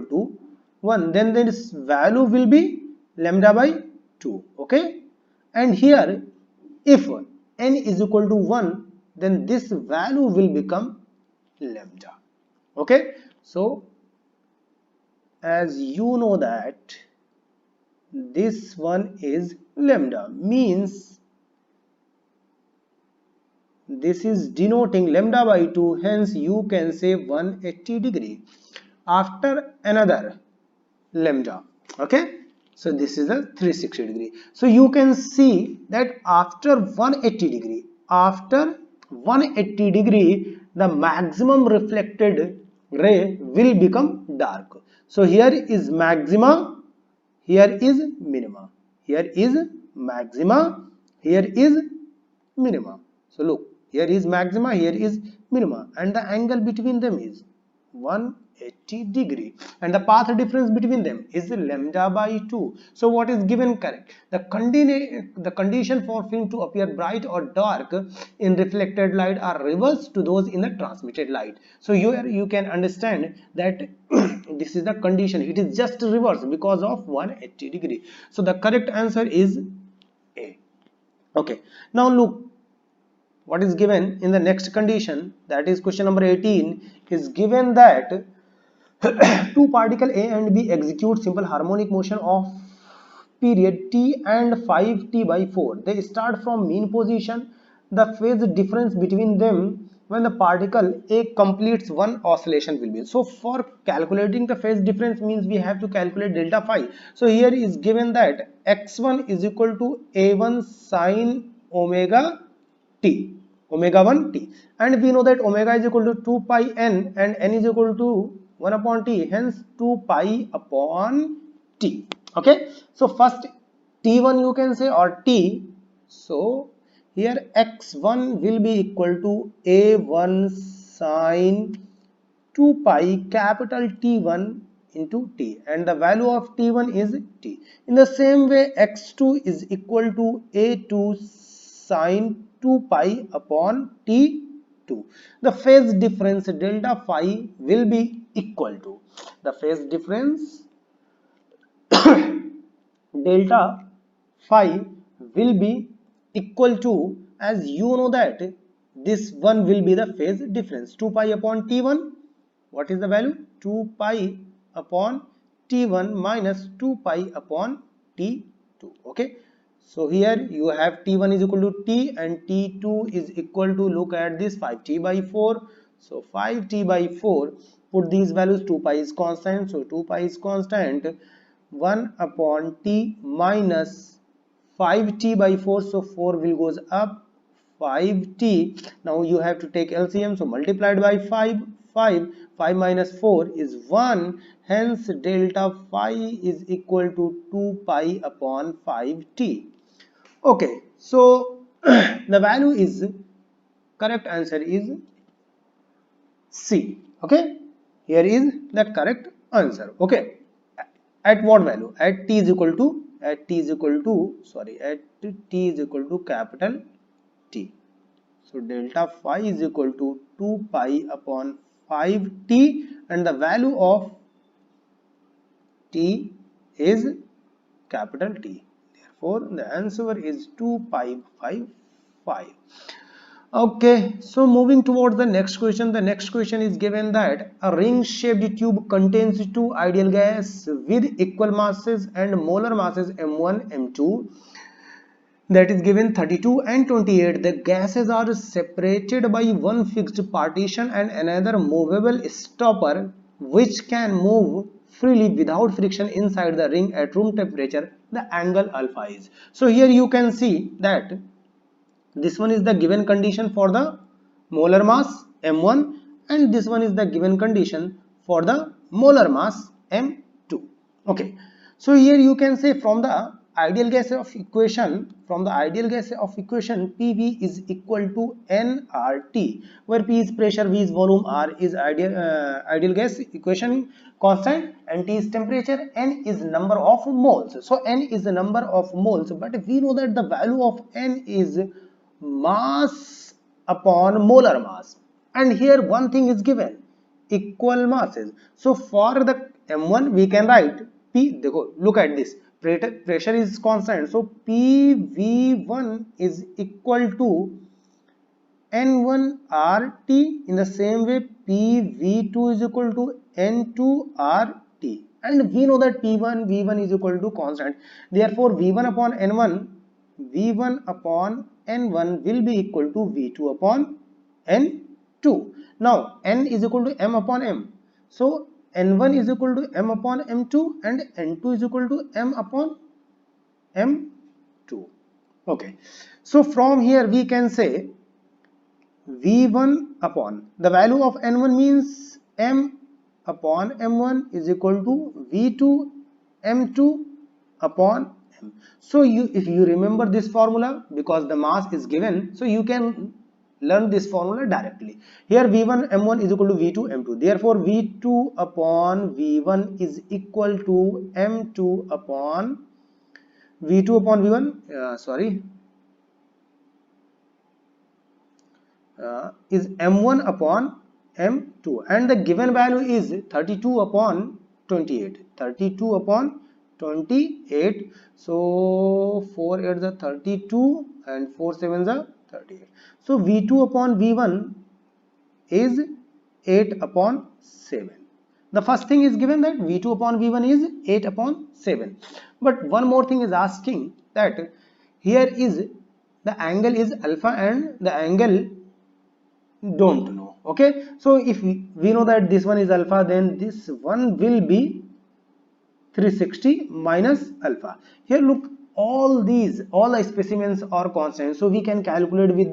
to 1, then this value will be lambda by 2. Okay, and here if n is equal to 1, then this value will become lambda. Okay, so as you know that this one is lambda, means this is denoting lambda by 2, hence you can say 180 degree after another lambda. Okay, so this is a 360 degree. So you can see that after 180 degree, the maximum reflected ray will become dark. So here is maxima, here is minima, here is maxima, here is minima. So look, here is maxima, here is minima, and the angle between them is 180 degree, and the path difference between them is lambda by 2. So what is given correct? The condition for film to appear bright or dark in reflected light are reversed to those in the transmitted light. So here you can understand that this is the condition, it is just reverse because of 180 degree. So the correct answer is A. Okay, now look what is given in the next condition, that is question number 18, is given that two particles A and B execute simple harmonic motion of period t and 5t by 4. They start from mean position. The phase difference between them when the particle A completes one oscillation will be. So for calculating the phase difference means we have to calculate delta phi. So here is given that x1 is equal to A1 sin omega t, omega 1 t, and we know that omega is equal to 2 pi n and n is equal to 1 upon t, hence 2 pi upon t. Okay, so first t1 you can say or t, so here x1 will be equal to A1 sin 2 pi capital T1 into t, and the value of t1 is t. In the same way x2 is equal to A2 sin 2 pi upon t2. The phase difference delta phi will be equal to, the phase difference delta phi will be equal to, as you know that this one will be the phase difference, 2 pi upon t1. What is the value? 2 pi upon t1 minus 2 pi upon t2. Okay, so here you have t1 is equal to t and t2 is equal to, look at this, 5t by 4. So 5t by 4, put these values, 2 pi is constant, so 2 pi is constant, 1 upon t minus 5t by 4, so 4 will goes up, 5t. Now you have to take LCM, so multiplied by 5 minus 4 is 1, hence delta phi is equal to 2 pi upon 5t. Okay, so the value is, correct answer is C. Okay, here is the correct answer. Okay, at what value? At t is equal to, at t is equal to capital T. So delta phi is equal to 2 pi upon 5t, and the value of t is capital T. Therefore the answer is 2 pi by 5. Okay, so moving towards the next question. The next question is given that a ring shaped tube contains two ideal gas with equal masses and molar masses m1 m2, that is given 32 and 28. The gases are separated by one fixed partition and another movable stopper which can move freely without friction inside the ring at room temperature. The angle alpha is. So here you can see that this one is the given condition for the molar mass m1 and this one is the given condition for the molar mass m2. Okay, so here you can say from the ideal gas of equation, PV is equal to nRT, where P is pressure, V is volume, R is ideal gas equation constant, and T is temperature, N is number of moles. So N is the number of moles, but we know that the value of N is mass upon molar mass, and here one thing is given, equal masses. So for the M1 we can write P, look at this, pressure is constant, so PV1 is equal to N1 RT. In the same way PV2 is equal to N2 RT, and we know that P1 V1 is equal to constant, therefore V1 upon N1 will be equal to V2 upon N2. Now N is equal to M upon M, so N1 is equal to M upon M2 and N2 is equal to M upon M2. Okay, so from here we can say V1 upon the value of N1 means M upon M1 is equal to V2 M2 upon M. So if you remember this formula, because the mass is given, so you can learn this formula directly. Here V1 M1 is equal to V2 M2, therefore V2 upon V1 is equal to M2 upon V2 upon V1 is M1 upon M2, and the given value is 32 upon 28. 32 upon 28. So 4 8 is 32 and 4 7 is 38. So V2 upon V1 is 8 upon 7. The first thing is given that V2 upon V1 is 8 upon 7. But one more thing is asking that here is the angle is alpha and the angle don't know. Okay, so if we know that this one is alpha, then this one will be 360 minus alpha. Here look, all the specimens are constant, so we can calculate with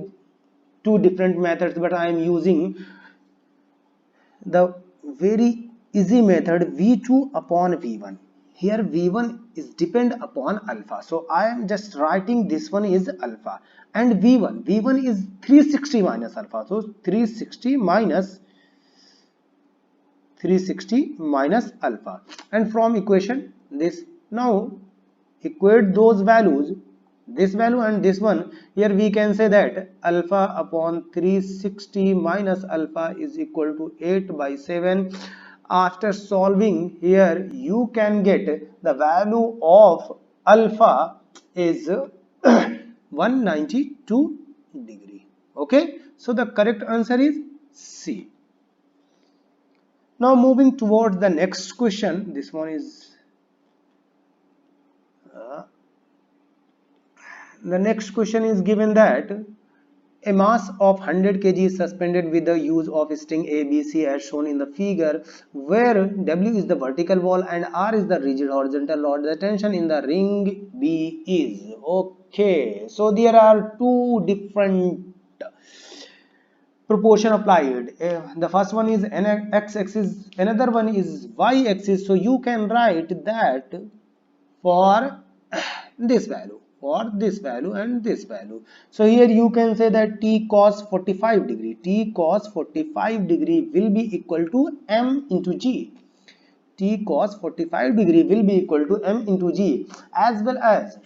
two different methods, but I am using the very easy method, V2 upon V1. Here V1 is depend upon alpha, so I am just writing this one is alpha, and V1 is 360 minus alpha, so 360 minus alpha, and from equation this, now equate those values, this value and this one. Here we can say that alpha upon 360 minus alpha is equal to 8 by 7. After solving, here you can get the value of alpha is 192 degree. Okay, so the correct answer is C. Now moving towards the next question, this one is the next question is given that a mass of 100 kg is suspended with the use of string A, B, C as shown in the figure, where W is the vertical wall and R is the rigid horizontal rod. The tension in the ring B is, okay, so there are two different proportion applied. The first one is x-axis, another one is y-axis. So you can write that for this value, and this value. So here you can say that T cos 45 degree will be equal to M into G. T cos 45 degree will be equal to M into G, as well as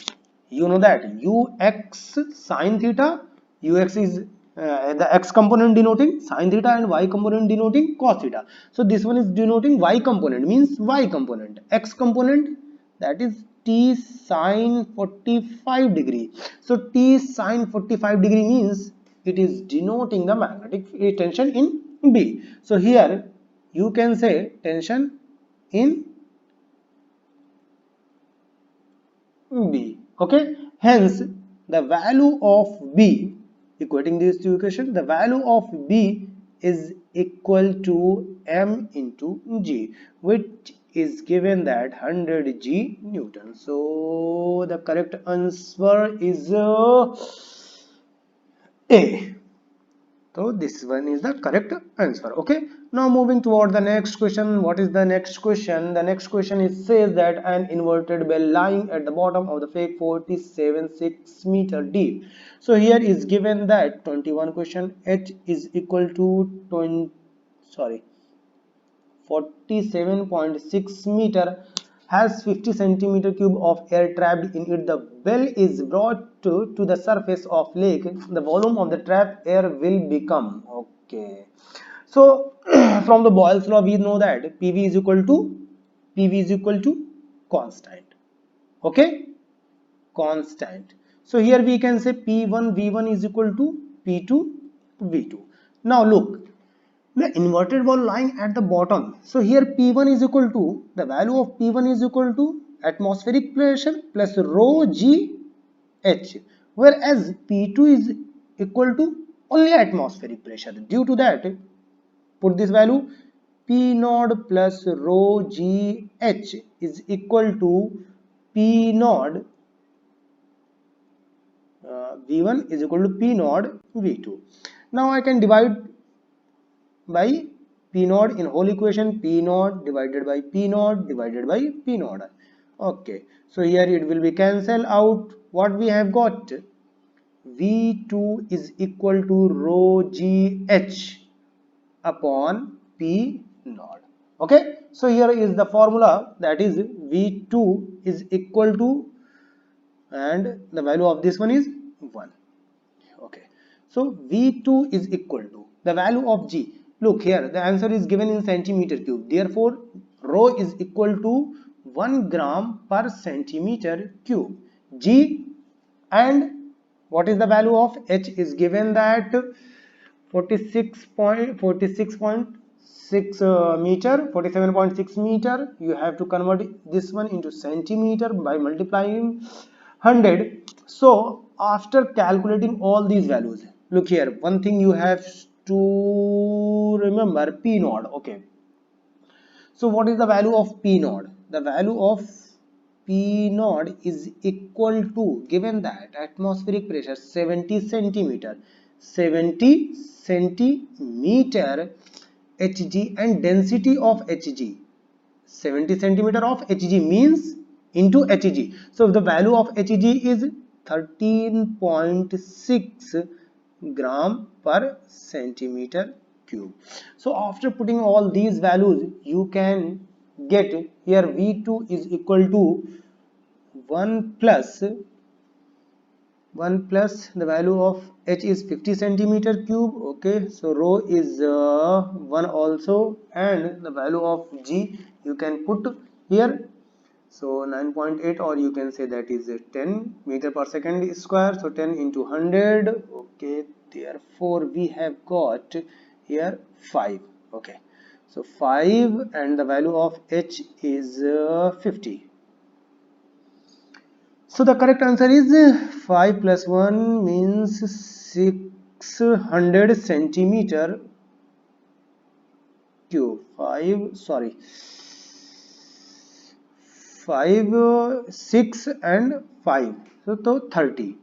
you know that ux sin theta, ux is the x component denoting sin theta and y component denoting cos theta. So this one is denoting y component, means y component, x component, that is T sin 45 degree. So T sin 45 degree means it is denoting the magnetic tension in B. So here you can say tension in B. Okay, hence the value of B, equating these two equations, the value of B is equal to M into G, which is given that 100 G Newton. So the correct answer is A. So this one is the correct answer. Okay, now moving toward the next question. What is the next question? The next question is says that an inverted bell lying at the bottom of the fake 47.6 meter deep. So here is given that 21 question, h is equal to 20, sorry, 47.6 meter, has 50 centimeter cube of air trapped in it. The bell is brought to the surface of lake. The volume of the trapped air will become. Okay. So from the Boyle's law we know that PV is equal to constant. Okay, constant. So here we can say P1 V1 is equal to P2 V2. Now look, the inverted ball lying at the bottom. So here P1 is equal to, the value of P1 is equal to atmospheric pressure plus rho g h, whereas P2 is equal to only atmospheric pressure. Due to that, put this value, P naught plus rho g h is equal to P naught V1 is equal to P naught V2. Now I can divide by P naught in whole equation, P naught divided by P naught divided by P naught. Okay, so here it will be cancel out. What we have got, V2 is equal to rho g h upon P naught. Okay, so here is the formula, that is V2 is equal to, and the value of this one is 1. Okay, so V2 is equal to the value of G. Look here, the answer is given in centimeter cube. Therefore, rho is equal to 1 gram per centimeter cube. G, and what is the value of H is given that 46.6 meter, 47.6 meter. You have to convert this one into centimeter by multiplying 100. So after calculating all these values, look here, one thing you have to remember, P naught. Okay, so what is the value of P naught? The value of P naught is equal to, given that atmospheric pressure 70 centimeter, 70 centimeter Hg, and density of Hg, 70 centimeter of Hg means into Hg. So the value of Hg is 13.6 gram per centimeter cube. So after putting all these values, you can get here V2 is equal to 1 plus the value of H is 50 centimeter cube. Okay, so rho is 1 also, and the value of G you can put here, so 9.8, or you can say that is 10 meter per second square, so 10 into 100. Okay, therefore we have got here 5. Okay, so 5, and the value of H is 50. So the correct answer is 5 plus 1 means 600 centimeter cube. 5, 6 and 5, so 30.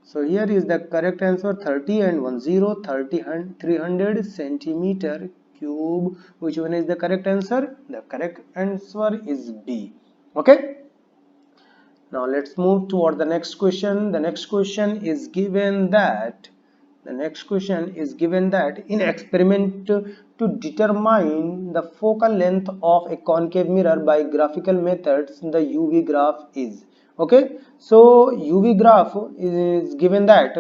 So here is the correct answer, 30 and 1 0, 30 and 300 centimeter cube. Which one is the correct answer? The correct answer is B. Okay, now let's move toward the next question. The next question is given that in experiment to determine the focal length of a concave mirror by graphical methods, the UV graph is. Okay, so UV graph is given that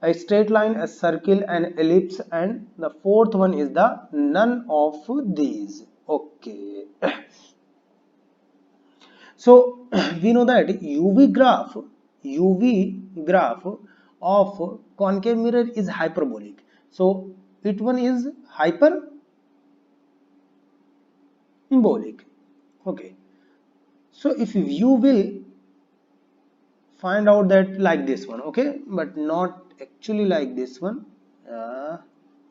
a straight line, a circle, an ellipse, and the fourth one is the none of these. Okay. So we know that UV graph of concave mirror is hyperbolic. So it one is hyperbolic. Okay. So if you will find out that like this one, okay, but not actually like this one.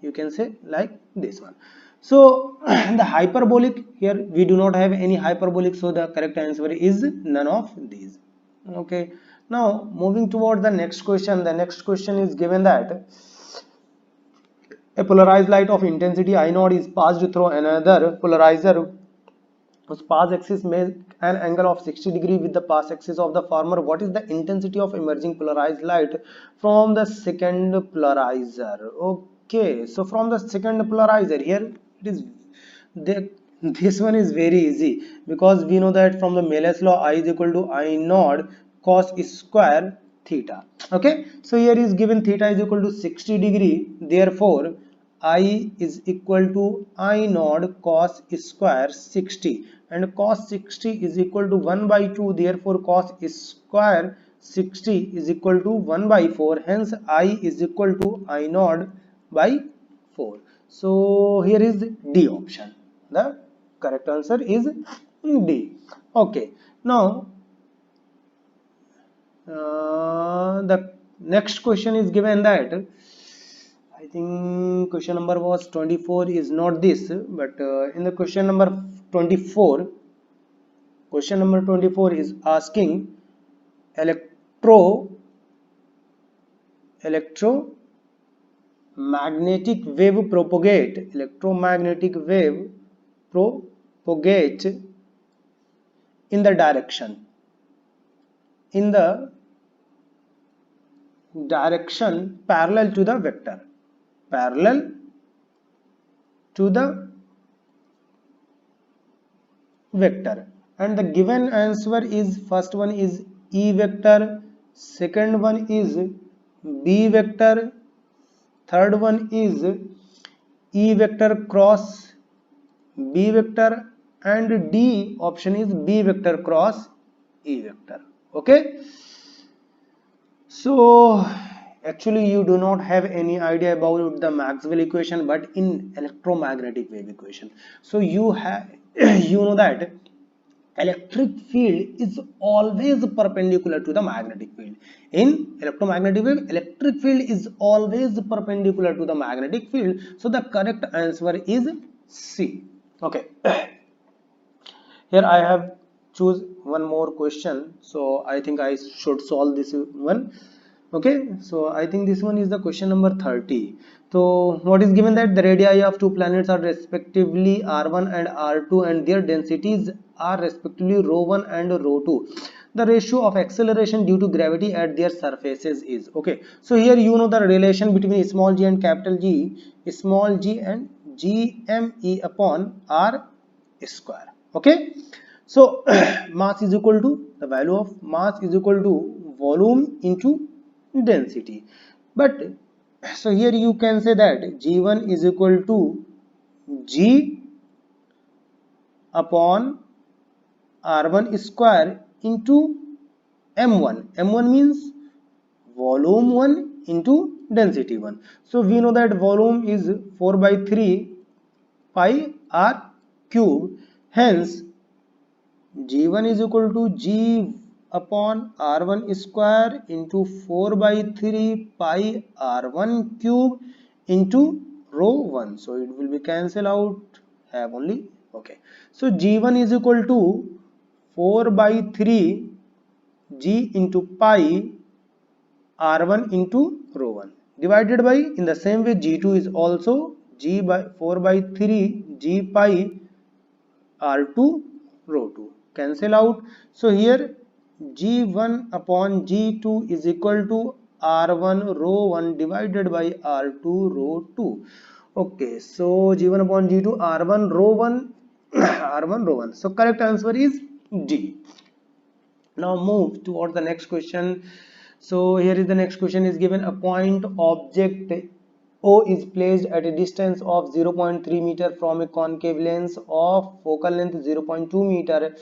You can say like this one. So the hyperbolic, here we do not have any hyperbolic, so the correct answer is none of these. Okay, now moving toward the next question. The next question is given that A polarized light of intensity I naught is passed through another polarizer whose pass axis makes an angle of 60 degree with the pass axis of the former. What is the intensity of emerging polarized light from the second polarizer? Okay, so from the second polarizer, here it is this one is very easy, because we know that from the Malay's law I is equal to I naught cos square theta. Okay, so here is given theta is equal to 60 degree, therefore I is equal to I naught cos square 60, and cos 60 is equal to 1 by 2, therefore cos square 60 is equal to 1 by 4, hence I is equal to I naught by 4. So here is D option. The correct answer is D. Okay, now the next question is given that I think question number was 24 is not this, but in the question number 24, question number 24 is asking electromagnetic wave propagate in the direction parallel to the vector, and the given answer is, first one is E vector, second one is B vector, third one is E vector cross B vector, and D option is B vector cross E vector. Okay, so actually you do not have any idea about the Maxwell equation, but in electromagnetic wave equation, so you have you know that electric field is always perpendicular to the magnetic field. In electromagnetic wave, electric field is always perpendicular to the magnetic field, so the correct answer is C. Okay, here I have choose one more question, so I think I should solve this one. Okay, so I think this one is the question number 30. So what is given that the radii of two planets are respectively r1 and r2, and their densities are respectively rho1 and rho2. The ratio of acceleration due to gravity at their surfaces is, okay, so here you know the relation between small g and capital G, small g and gme upon r square. Okay, so mass is equal to, the value of mass is equal to volume into density, but so here you can say that G1 is equal to G upon R1 square into M1. M1 means volume 1 into density 1. So we know that volume is 4 by 3 pi r cube, hence G1 is equal to G upon R1 square into 4 by 3 pi R1 cube into rho 1. So it will be cancel out, have only, okay. So G1 is equal to 4 by 3 G into pi R1 into rho 1 divided by, in the same way G2 is also G by 4 by 3 G pi R2 rho 2, cancel out. So here G1 upon G2 is equal to R1 rho 1 divided by R2 rho 2. Okay, so G1 upon G2, R1 rho 1 R1 rho 1. So correct answer is D. Now move towards the next question. So here is the next question is given, a point object O is placed at a distance of 0.3 meter from a concave lens of focal length 0.2 meter.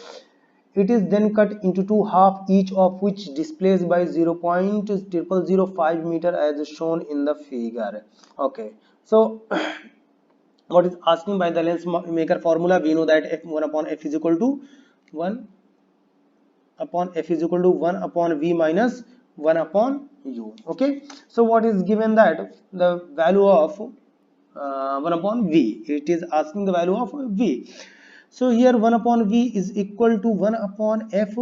It is then cut into two halves, each of which displays by 0.0005 meter as shown in the figure. Okay, so what is asking by the lens maker formula, we know that f1 upon f is equal to 1 upon f is equal to 1 upon v minus 1 upon u. Okay, so what is given that the value of 1 upon v, it is asking the value of v. So here 1 upon v is equal to 1 upon f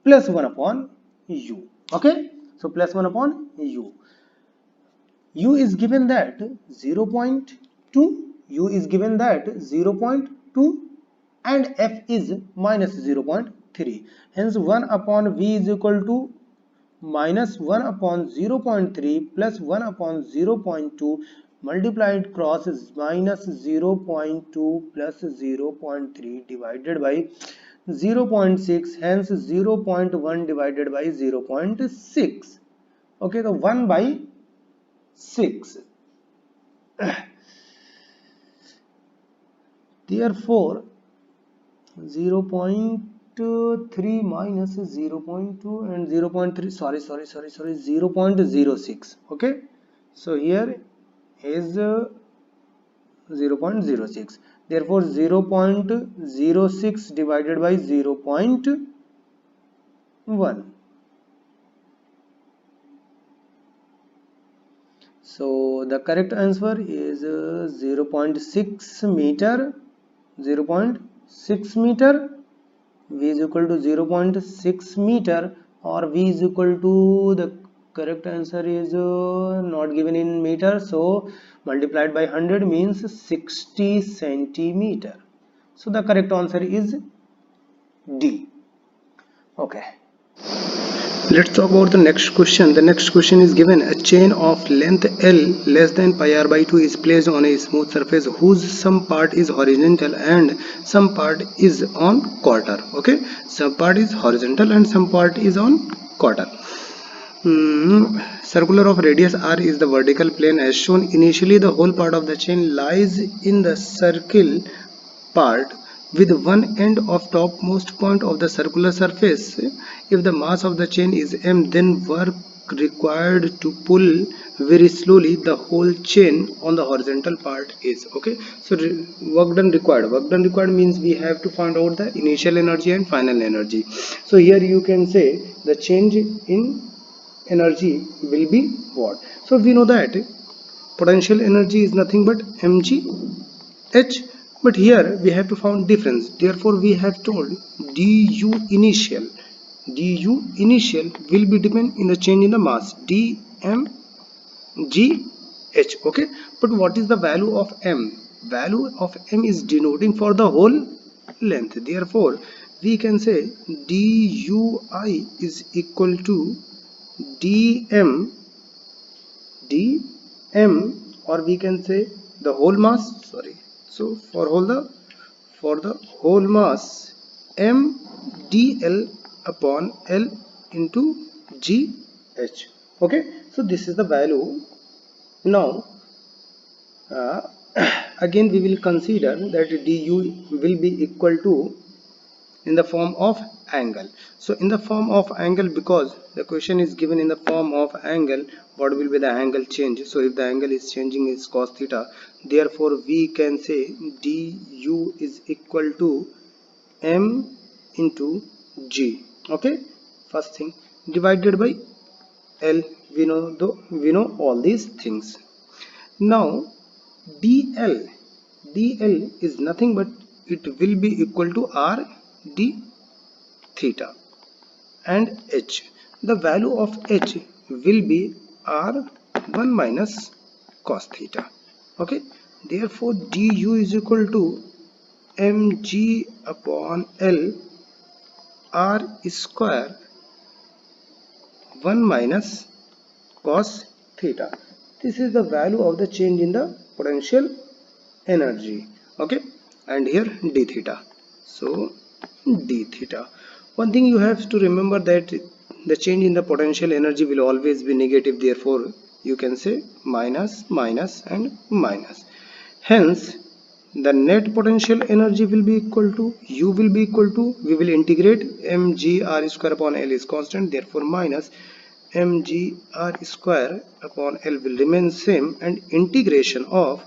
plus 1 upon u. Okay, so plus 1 upon u. u is given that 0.2, u is given that 0.2, and f is minus 0.3. Hence 1 upon v is equal to minus 1 upon 0.3 plus 1 upon 0.2 multiplied cross is minus 0.2 plus 0.3 divided by 0.6, hence 0.1 divided by 0.6. Okay, the 1 by 6. Therefore 0.3 minus 0.2 and 0.3, sorry 0.06. okay, so here is 0.06, therefore 0.06 divided by 0.1. So the correct answer is 0.6 meter, 0.6 meter. V is equal to 0.6 meter, or V is equal to, the correct answer is not given in meter, so multiplied by 100 means 60 centimeter. So the correct answer is D. Okay. Let's talk about the next question. The next question is given: a chain of length L less than pi r by 2 is placed on a smooth surface whose some part is horizontal and some part is on quarter. Okay, some part is horizontal and some part is on quarter. Circular of radius r is the vertical plane as shown. Initially the whole part of the chain lies in the circle part with one end of topmost point of the circular surface. If the mass of the chain is m, then work required to pull very slowly the whole chain on the horizontal part is, okay, so work done required means we have to find out the initial energy and final energy. So here you can say the change in energy will be what? So we know that potential energy is nothing but mg h, but here we have to find difference, therefore we have told du initial will be depend in the change in the mass dmg h. okay, but what is the value of m? Value of m is denoting for the whole length, therefore we can say dui is equal to dm, or we can say the whole mass, sorry, so for the whole mass m dl upon l into gh. okay, so this is the value. Now again we will consider that du will be equal to in the form of angle. So in the form of angle, because the question is given in the form of angle, what will be the angle change? So if the angle is changing is cos theta, therefore we can say du is equal to m into g. okay, first thing divided by l, we know all these things. Now dl is nothing but it will be equal to r d theta, and h, the value of h will be r1 minus cos theta. okay, therefore du is equal to mg upon l r square 1 minus cos theta. This is the value of the change in the potential energy. okay, and here d theta, so d theta. One thing you have to remember that the change in the potential energy will always be negative, therefore you can say minus minus and minus. Hence the net potential energy will be equal to, u will be equal to, we will integrate mg r square upon l is constant, therefore minus mg r square upon l will remain same, and integration of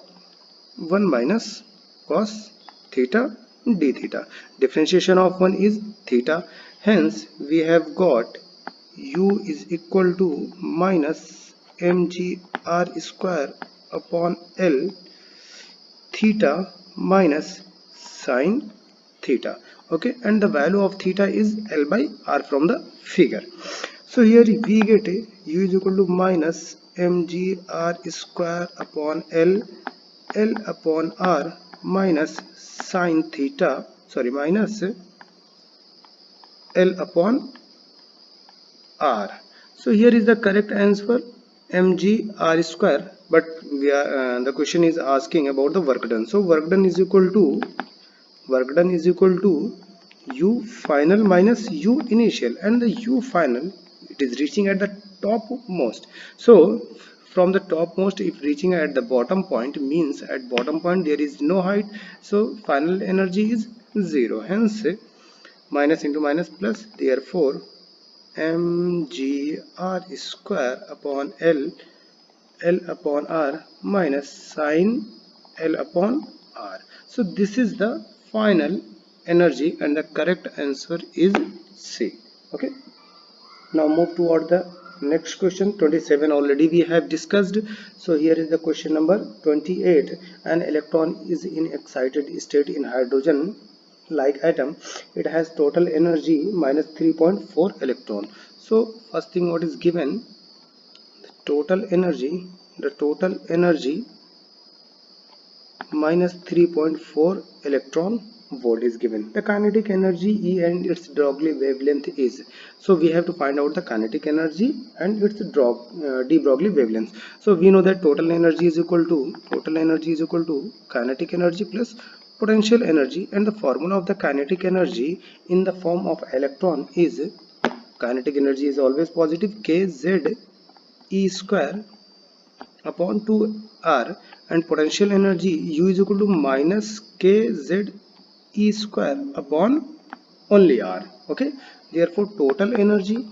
1 minus cos theta d theta. Differentiation of 1 is theta, hence we have got u is equal to minus mg r square upon l theta minus sin theta. okay, and the value of theta is l by r from the figure. So here we get a u is equal to minus mg r square upon l upon r minus sine theta, sorry, minus l upon r. So here is the correct answer, mg r square, but we are the question is asking about the work done. So work done is equal to u final minus u initial, and the u final, it is reaching at the topmost. So from the topmost, if reaching at the bottom point, means at bottom point there is no height, so final energy is 0. Hence minus into minus plus, therefore mgr square upon l upon r minus sine l upon r. So this is the final energy, and the correct answer is C. Okay, now move toward the next question. 27 already we have discussed. So here is the question number 28. An electron is in excited state in hydrogen like atom. It has total energy minus 3.4 electron. So first thing, what is given, the total energy minus 3.4 electron volt is given. The kinetic energy E and its Broglie wavelength is. So we have to find out the kinetic energy and its de Broglie wavelength. So we know that total energy is equal to kinetic energy plus potential energy, and the formula of the kinetic energy in the form of electron is, kinetic energy is always positive, kz E square upon 2r, and potential energy U is equal to minus kz E square upon only r. Okay, therefore total energy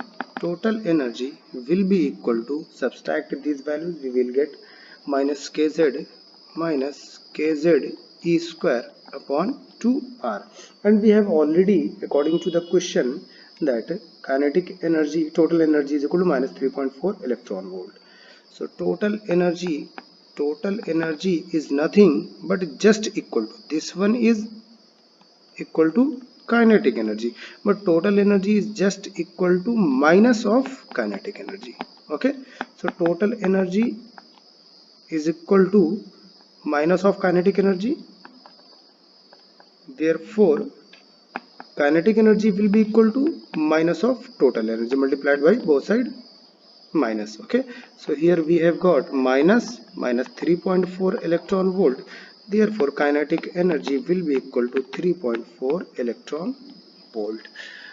will be equal to, subtract these values, we will get minus kz E square upon 2r. And we have already, according to the question, that kinetic energy, total energy is equal to minus 3.4 electron volt. So total energy is nothing but just equal to, this one is equal to kinetic energy, but total energy is just equal to minus of kinetic energy. Okay, so total energy is equal to minus of kinetic energy, therefore kinetic energy will be equal to minus of total energy multiplied by both sides minus. Okay, so here we have got minus 3.4 electron volt, therefore kinetic energy will be equal to 3.4 electron volt.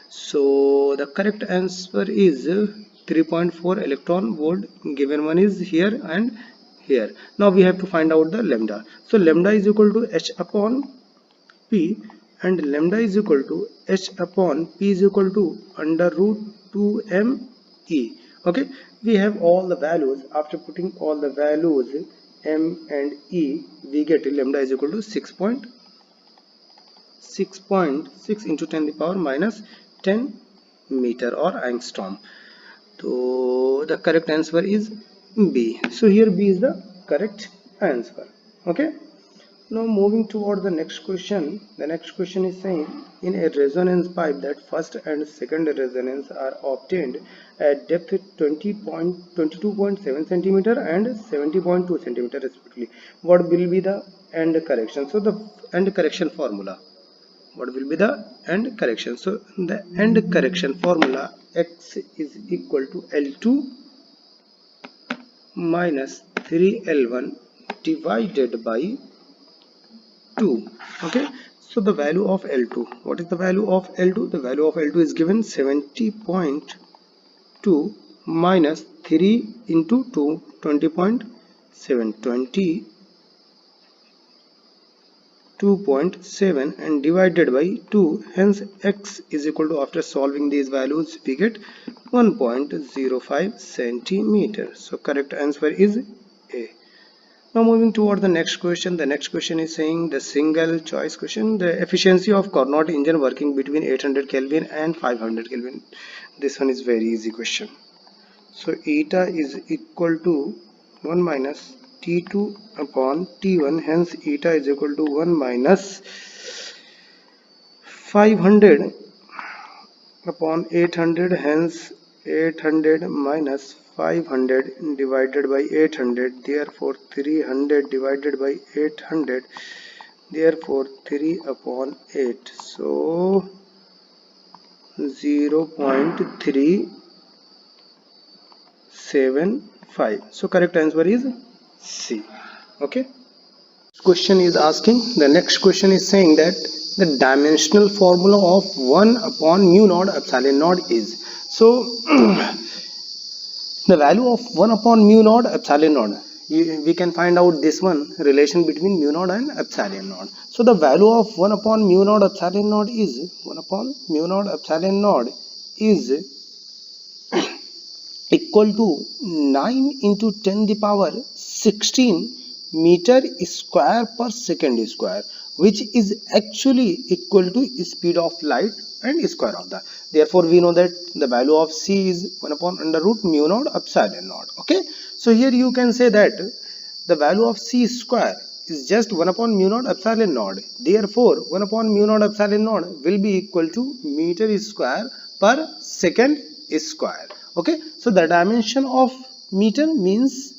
So the correct answer is 3.4 electron volt. Given one is here and here. Now we have to find out the lambda. So lambda is equal to h upon p, and lambda is equal to h upon p is equal to under root 2m e. Okay, we have all the values. After putting all the values m and e, we get lambda is equal to 6.6 into 10 to the power minus 10 meter or angstrom. So the correct answer is B. So here B is the correct answer. Okay, now moving toward the next question. The next question is saying, in a resonance pipe, that first and second resonance are obtained at depth 22.7 centimeter and 70.2 centimeter respectively. What will be the end correction? So the end correction formula. What will be the end correction? So the end correction formula, x is equal to L2 minus 3L1 divided by 2. Okay, so the value of L2, what is the value of L2? The value of L2 is given 70.2 minus 3 into 2, 20.7, 22.7, and divided by 2. Hence x is equal to, after solving these values, we get 1.05 centimeter. So correct answer is A. Now moving toward the next question. The next question is saying, the single choice question, the efficiency of Carnot engine working between 800 Kelvin and 500 Kelvin. This one is very easy question. So eta is equal to 1 minus T2 upon T1. Hence eta is equal to 1 minus 500 upon 800. Hence 800 minus 500 divided by 800, therefore 300 divided by 800, therefore 3 upon 8, so 0.375. So correct answer is C. Okay. Question is asking, the next question is saying that the dimensional formula of 1 upon mu naught epsilon naught is. So the value of 1 upon mu naught epsilon naught, we can find out this one relation between mu naught and epsilon naught. So the value of 1 upon mu naught epsilon naught is 1 upon mu naught epsilon naught is equal to 9 into 10 the power 16 meter square per second square, which is actually equal to speed of light and square of the. Therefore we know that the value of C is 1 upon under root mu naught epsilon naught. Okay, so here you can say that the value of C square is just 1 upon mu naught epsilon naught. Therefore 1 upon mu naught epsilon naught will be equal to meter square per second square. Okay, so the dimension of meter means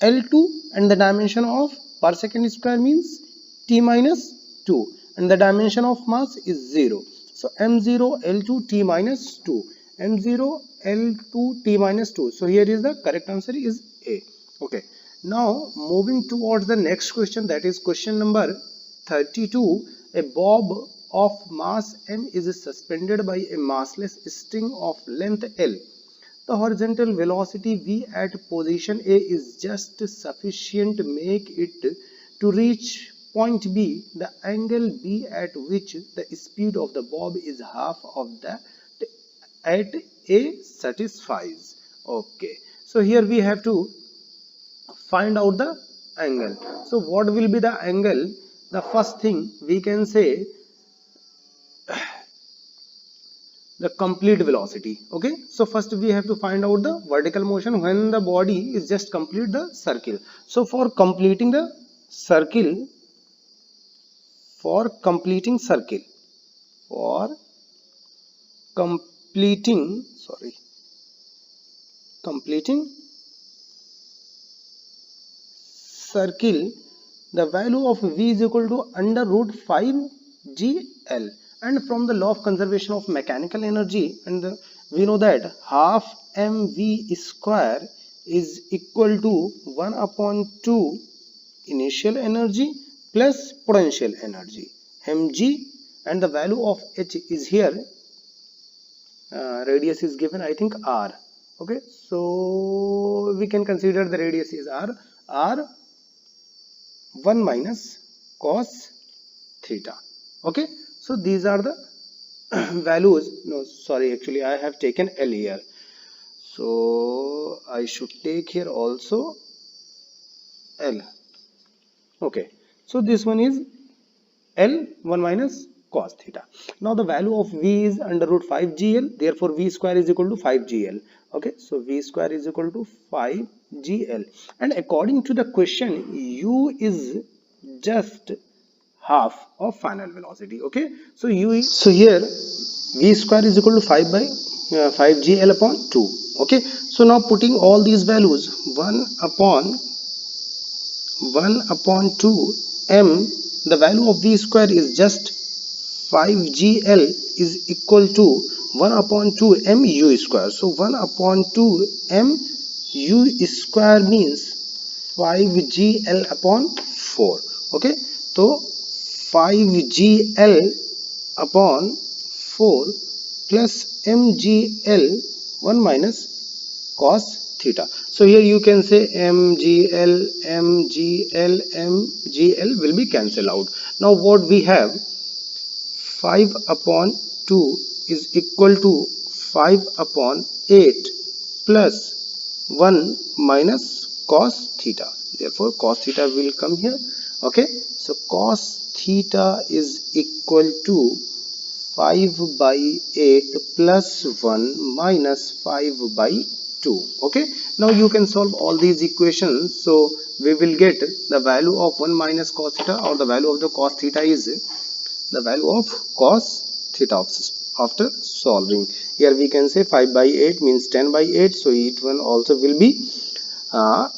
L2, and the dimension of per second square means T minus 2, and the dimension of mass is 0. So m0 L2 T minus 2, m0 L2 T minus 2. So here is the correct answer is A. Okay, now moving towards the next question, that is question number 32. A bob of mass m is suspended by a massless string of length L. The horizontal velocity v at position A is just sufficient to make it to reach point B. The angle B at which the speed of the bob is half of that at A satisfies. Okay, so here we have to find out the angle. So what will be the angle? The first thing we can say the complete velocity. Okay, so first we have to find out the vertical motion when the body is just complete the circle. So for completing circle the value of v is equal to under root 5 gl, and from the law of conservation of mechanical energy, and we know that half mv square is equal to 1 upon 2 initial energy plus potential energy mg, and the value of h is here, radius is given I think r. Okay, so we can consider the radius is r 1 minus cos theta. Okay, so these are the values. No, sorry, actually I have taken L here, so I should take here also L. Okay, so this one is L 1 minus cos theta. Now the value of v is under root 5 gl, therefore v square is equal to 5 gl. Okay, so v square is equal to 5 gl, and according to the question u is just half of final velocity. Okay, so so here v square is equal to 5 by 5 gl upon 2. Okay, so now putting all these values, 1 upon 2 m, the value of v square is just 5 gl is equal to 1 upon 2 m u square. So 1 upon 2 m u square means 5 gl upon 4. Okay, so 5 gl upon 4 plus mgl 1 minus cos theta. So here you can say mgl will be cancelled out. Now what we have, 5 upon 2 is equal to 5 upon 8 plus 1 minus cos theta. Therefore cos theta will come here. Okay, so cos theta is equal to 5 by 8 plus 1 minus 5 by 2. Okay, now you can solve all these equations. So we will get the value of 1 minus cos theta, or the value of the cos theta is the value of cos theta after solving. Here we can say 5 by 8 means 10 by 8, so it one also will be uh,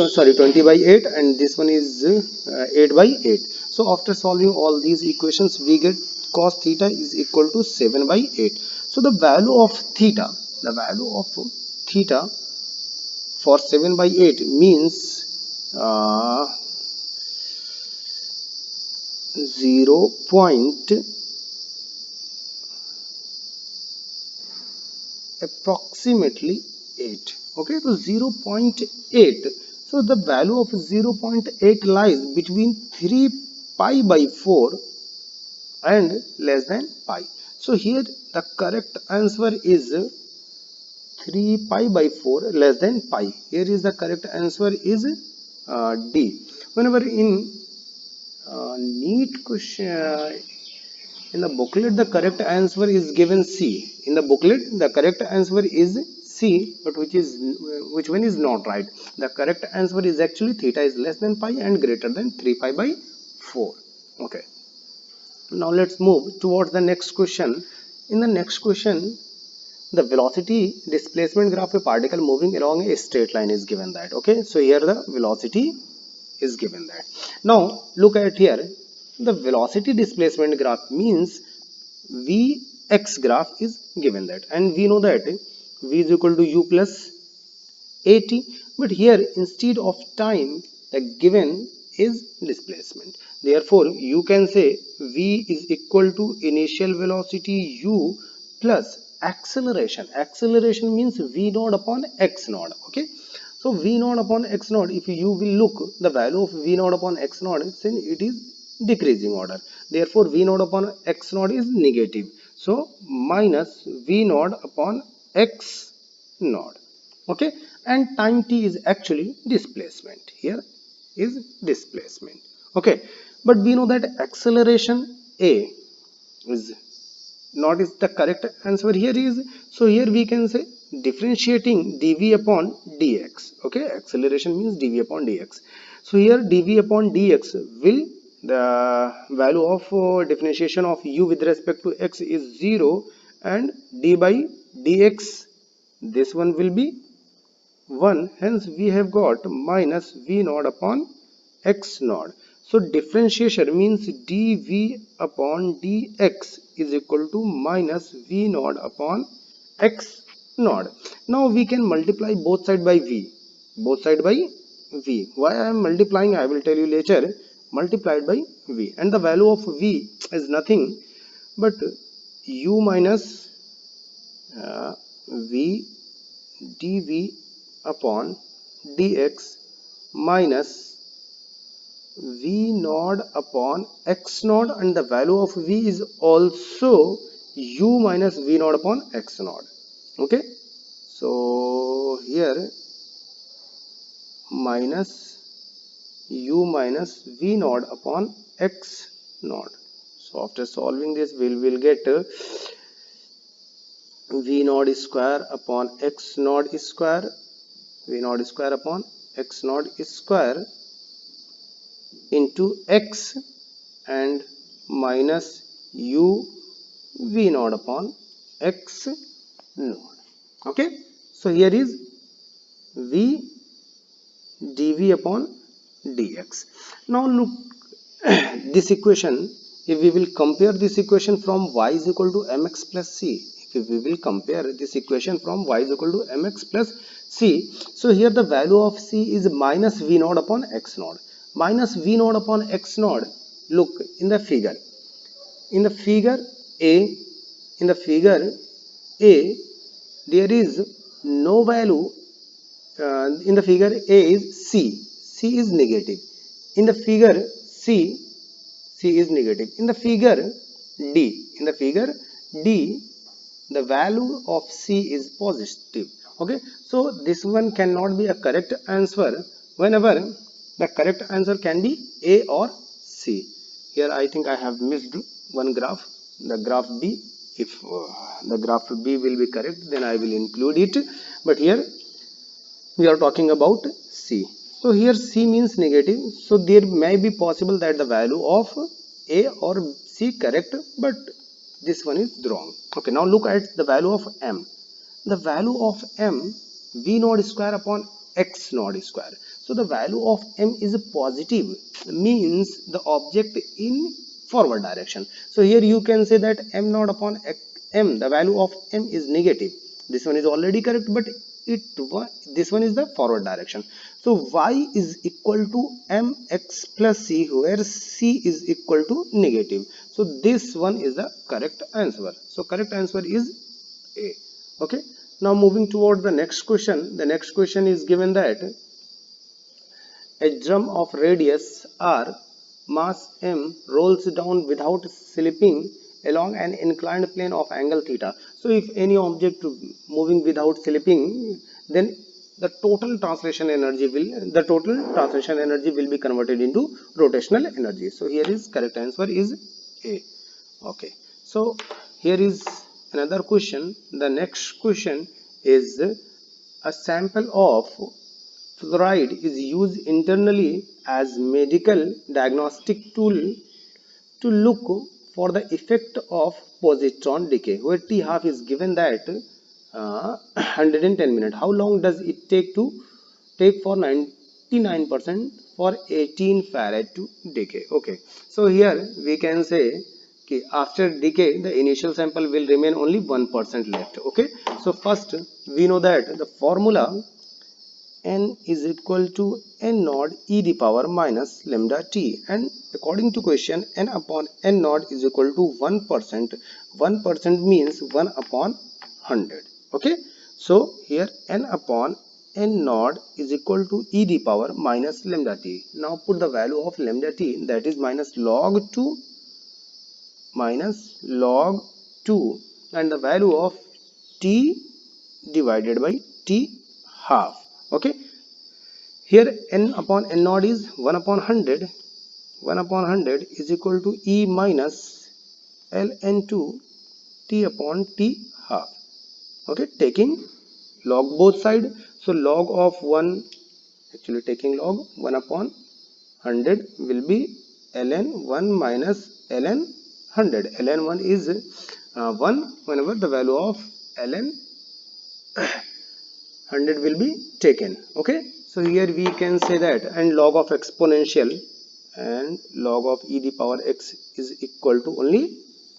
sorry 20 by 8, and this one is 8 by 8. So after solving all these equations we get cos theta is equal to 7 by 8. So the value of theta for 7 by 8 means 0 point approximately 8. Okay, so 0.8. So the value of 0.8 lies between 3 pi by 4 and less than pi. So here the correct answer is 3 pi by 4 less than pi. Here is the correct answer is D. Whenever in NEET question, in the booklet the correct answer is given C. In the booklet the correct answer is C, but which one is not right. The correct answer is actually theta is less than pi and greater than 3 pi by 4. Okay. Now let's move towards the next question. In the next question, the velocity displacement graph of a particle moving along a straight line is given that. Okay, so here the velocity is given that. Now look at here, the velocity displacement graph means Vx graph is given that, and we know that V is equal to U plus at, but here instead of time the given is displacement. Therefore you can say V is equal to initial velocity U plus acceleration means V naught upon x naught. Okay, so V naught upon x naught, if you will look the value of V naught upon x naught, then it is decreasing order. Therefore V naught upon x naught is negative, so minus V naught upon x naught. Okay, and time t is actually displacement. Here is displacement. Okay, but we know that acceleration a is not is the correct answer here is, so here we can say differentiating dv upon dx. Okay, acceleration means dv upon dx, so here dv upon dx will, the value of differentiation of u with respect to x is 0, and d by dx, this one will be 1, hence we have got minus v naught upon x naught. So differentiation means dv upon dx is equal to minus v naught upon x naught. Now we can multiply both side by v. Why I am multiplying I will tell you later. Multiplied by v, and the value of v is nothing but u minus v dv upon dx minus v naught upon x naught, and the value of v is also u minus v naught upon x naught. Okay, so here minus u minus v naught upon x naught. So after solving this we will get v naught square upon x naught square, v naught square upon x naught square into x, and minus u v naught upon x naught. Okay, so here is v dv upon dx. Now look this equation, if we will compare this equation from y is equal to mx plus c, if we will compare this equation from y is equal to mx plus c, so here the value of c is minus v naught upon x naught. Minus v naught upon x naught, look in the figure, in the figure a, there is no value, in the figure a is c is negative, in the figure c is negative, in the figure d the value of c is positive. Okay, so this one cannot be a correct answer. Whenever the correct answer can be a or c. Here I think I have missed one graph, the graph b. If the graph b will be correct, then I will include it, but here we are talking about c. So here c means negative, so there may be possible that the value of a or c correct, but this one is wrong. Okay, now look at the value of m. The value of m, v naught square upon x naught square. So the value of m is positive, means the object in forward direction. So here you can say that m naught upon m, the value of m is negative. This one is already correct, but this one is the forward direction. So y is equal to mx plus c, where c is equal to negative. So this one is the correct answer. So correct answer is A. Okay, now moving toward the next question. The next question is given that a drum of radius r, mass m, rolls down without slipping along an inclined plane of angle theta. So if any object moving without slipping, then the total translation energy will be converted into rotational energy. So here is correct answer is A. Okay, so here is another question. The next question is a sample of fluoride is used internally as medical diagnostic tool to look for the effect of positron decay, where t half is given that 110 minutes. How long does it take for 99% for 18 farad to decay? Okay, so here we can say, okay, after decay the initial sample will remain only 1% left. Okay, so first we know that the formula n is equal to n naught e the power minus lambda t, and according to question n upon n naught is equal to 1%. 1% means 1 upon 100. Okay, so here n upon n naught is equal to e the power minus lambda t. Now put the value of lambda t, that is minus log 2, and the value of t divided by t half. Okay, here n upon n naught is 1 upon 100. 1 upon 100 is equal to e minus ln2 t upon t half. Okay, taking log both side. So log of 1, actually taking log 1 upon 100 will be ln 1 minus ln 100. ln 1 is 1 whenever the value of ln 100 will be taken. Okay, so here we can say that, and log of exponential and log of e the power x is equal to only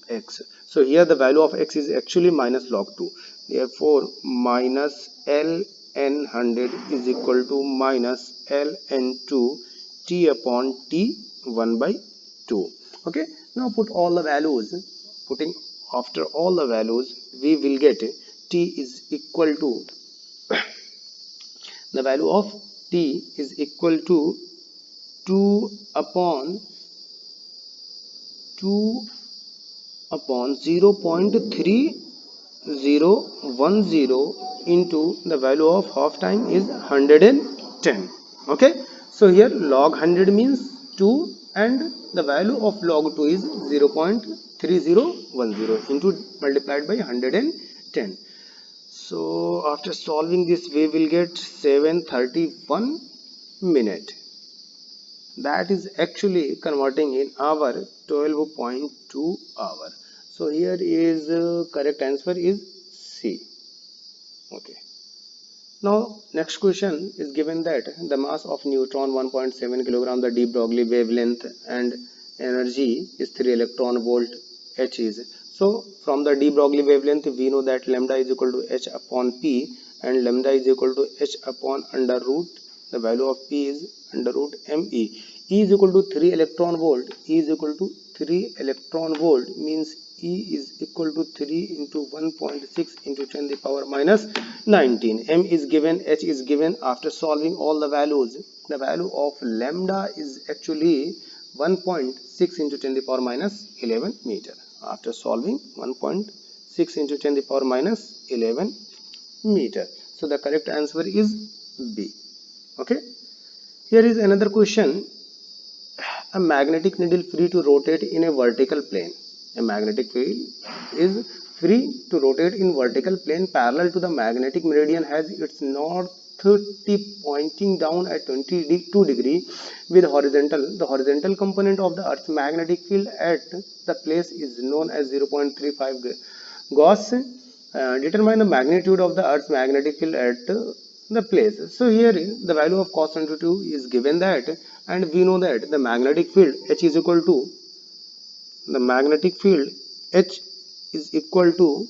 x. So here the value of x is actually minus log 2. Therefore minus ln 100 is equal to minus ln2 t upon t 1 by 2. Okay, now put all the values. Putting after all the values, we will get t is equal to the value of t is equal to 2 upon 0.3010 into the value of half time is 110. Okay, so here log 100 means 2, and the value of log 2 is 0.3010 into multiplied by 110. So after solving this we will get 731 minute. That is actually converting in hour 12.2 hour. So here is correct answer is C. Okay, now next question is given that the mass of neutron 1.7 kilogram, the de Broglie wavelength, and energy is 3 electron volt, h is. So from the de Broglie wavelength we know that lambda is equal to h upon p, and lambda is equal to h upon under root, the value of p is under root me. E is equal to 3 electron volt. E is equal to 3 electron volt means E is equal to 3 into 1.6 into 10 the power minus 19. M is given, H is given. After solving all the values, the value of lambda is actually 1.6 into 10 the power minus 11 meter. After solving 1.6 into 10 the power minus 11 meter. So the correct answer is B. Okay, here is another question. A magnetic needle free to rotate in a vertical plane. A magnetic field is free to rotate in vertical plane parallel to the magnetic meridian, has its north 30 pointing down at 22 degree with the horizontal component of the Earth's magnetic field at the place is known as 0.35 Gauss. Determine the magnitude of the Earth's magnetic field at the place. So here the value of cos 22 is given that, and we know that the magnetic field H is equal to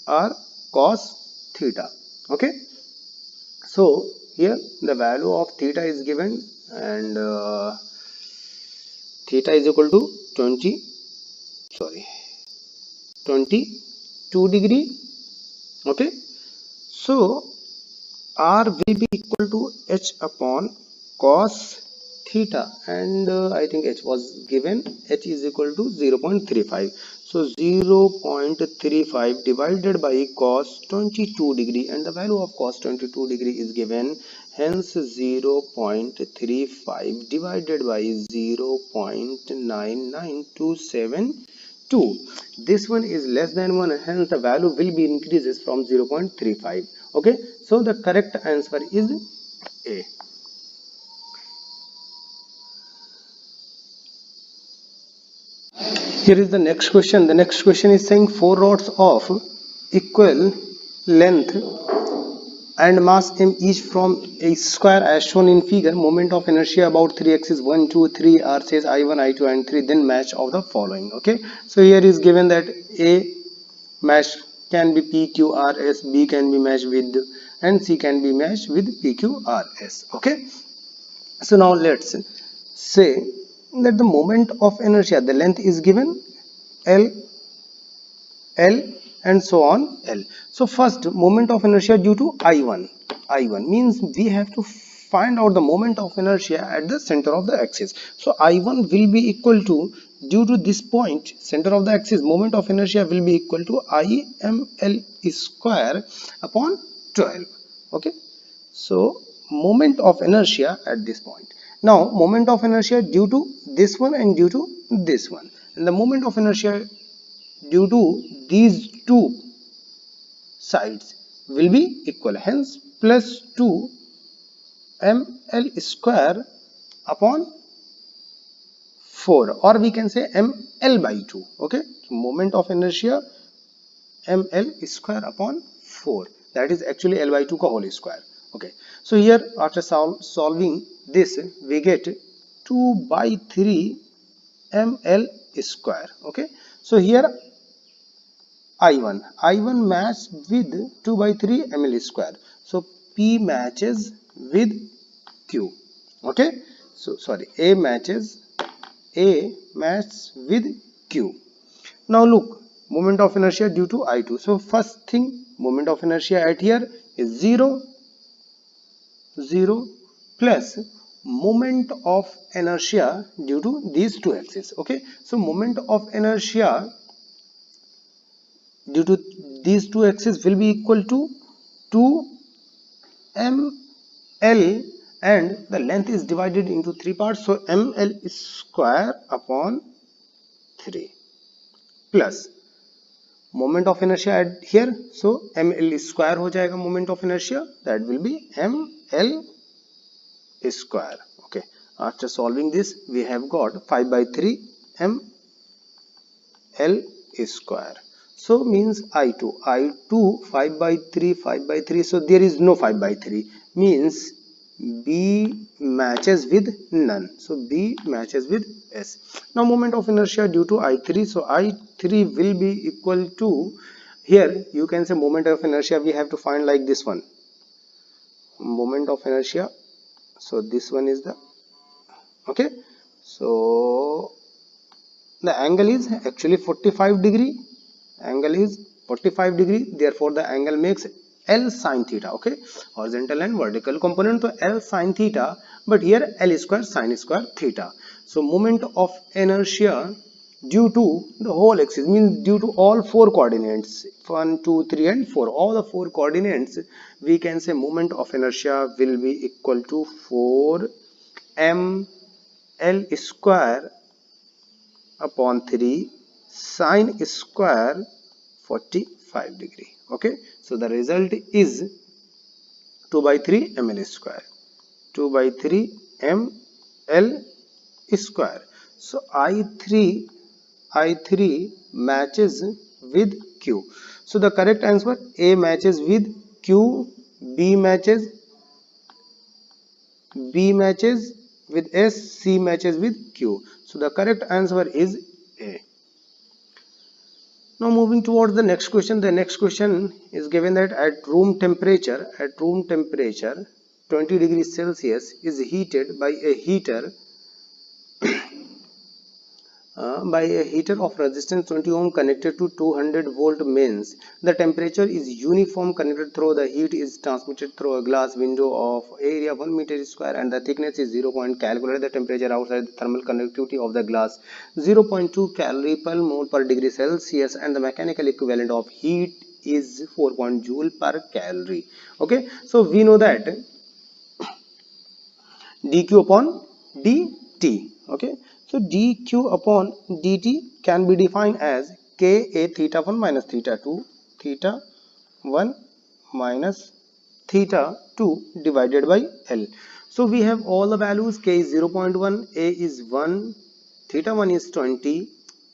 R cos theta. Okay, so here the value of theta is given, and theta is equal to 22 degree. Okay, so R will be equal to H upon cos theta, and I think H was given. H is equal to 0.35. So 0.35 divided by cos 22 degree, and the value of cos 22 degree is given. Hence 0.35 divided by 0.99272. This one is less than 1, hence the value will be increases from 0.35. Okay, so the correct answer is A. Here is the next question. The next question is saying 4 rods of equal length and mass m each from a square as shown in figure. Moment of inertia about 3 axis 1, 2, 3 are says I1, I2 and 3. Then match of the following. Okay, so here is given that A match can be PQRS, B can be matched with, and C can be matched with PQRS. Okay, so now let's say that the moment of inertia, the length is given L, L and so on L. So first moment of inertia due to I1. I1 means we have to find out the moment of inertia at the center of the axis. So I1 will be equal to, due to this point center of the axis, moment of inertia will be equal to IML square upon 12. Okay, so moment of inertia at this point. Now moment of inertia due to this one and due to this one, and the moment of inertia due to these two sides will be equal. Hence plus 2 ml square upon 4, or we can say ml by 2. Okay, so moment of inertia ml square upon 4, that is actually L by 2 ka whole square. Okay, so here after solving this we get 2 by 3 ml square. Okay, so here I1 matches with 2 by 3 ml square. So P matches with Q. Okay, so sorry, A matches with Q. Now look, moment of inertia due to I2. So first thing, moment of inertia at here is 0 plus moment of inertia due to these two axes. Okay, so moment of inertia due to these two axes will be equal to 2 ml, and the length is divided into 3 parts, so ml square upon 3 plus moment of inertia at here, so ml square ho jayega moment of inertia, that will be ml square. Okay, after solving this we have got 5 by 3 ml square. So means I2 5 by 3, so there is no 5 by 3, means B matches with none, so B matches with S. Now moment of inertia due to I3, so I3 will be equal to, here you can say moment of inertia we have to find like this one, moment of inertia, so this one is the, okay, so the angle is actually 45 degree, angle is 45 degree, therefore the angle makes L sin theta. Okay, horizontal and vertical component, so L sin theta, but here L square sin square theta. So moment of inertia due to the whole axis, means due to all 4 coordinates 1, 2, 3 and 4, all the 4 coordinates, we can say moment of inertia will be equal to 4 ml square upon 3 sine square 45 degree. Okay, so the result is 2 by 3 ml square, 2 by 3 ml square. So I3 matches with Q. So the correct answer, A matches with Q, B matches with S, C matches with Q. So the correct answer is A. Now moving towards the next question. The next question is given that at room temperature 20 degrees Celsius is heated by a heater of resistance 20 ohm connected to 200 volt mains. The temperature is uniform connected through the heat is transmitted through a glass window of area 1 meter square and the thickness is 0. Calculate the temperature outside the thermal conductivity of the glass 0.2 calorie per mole per degree Celsius and the mechanical equivalent of heat is 4 joule per calorie. Okay, so we know that dq upon dt. Okay, so dq upon dt can be defined as ka theta 1 minus theta 2 theta 1 minus theta 2 divided by L. So we have all the values. K is 0.1, A is 1, theta 1 is 20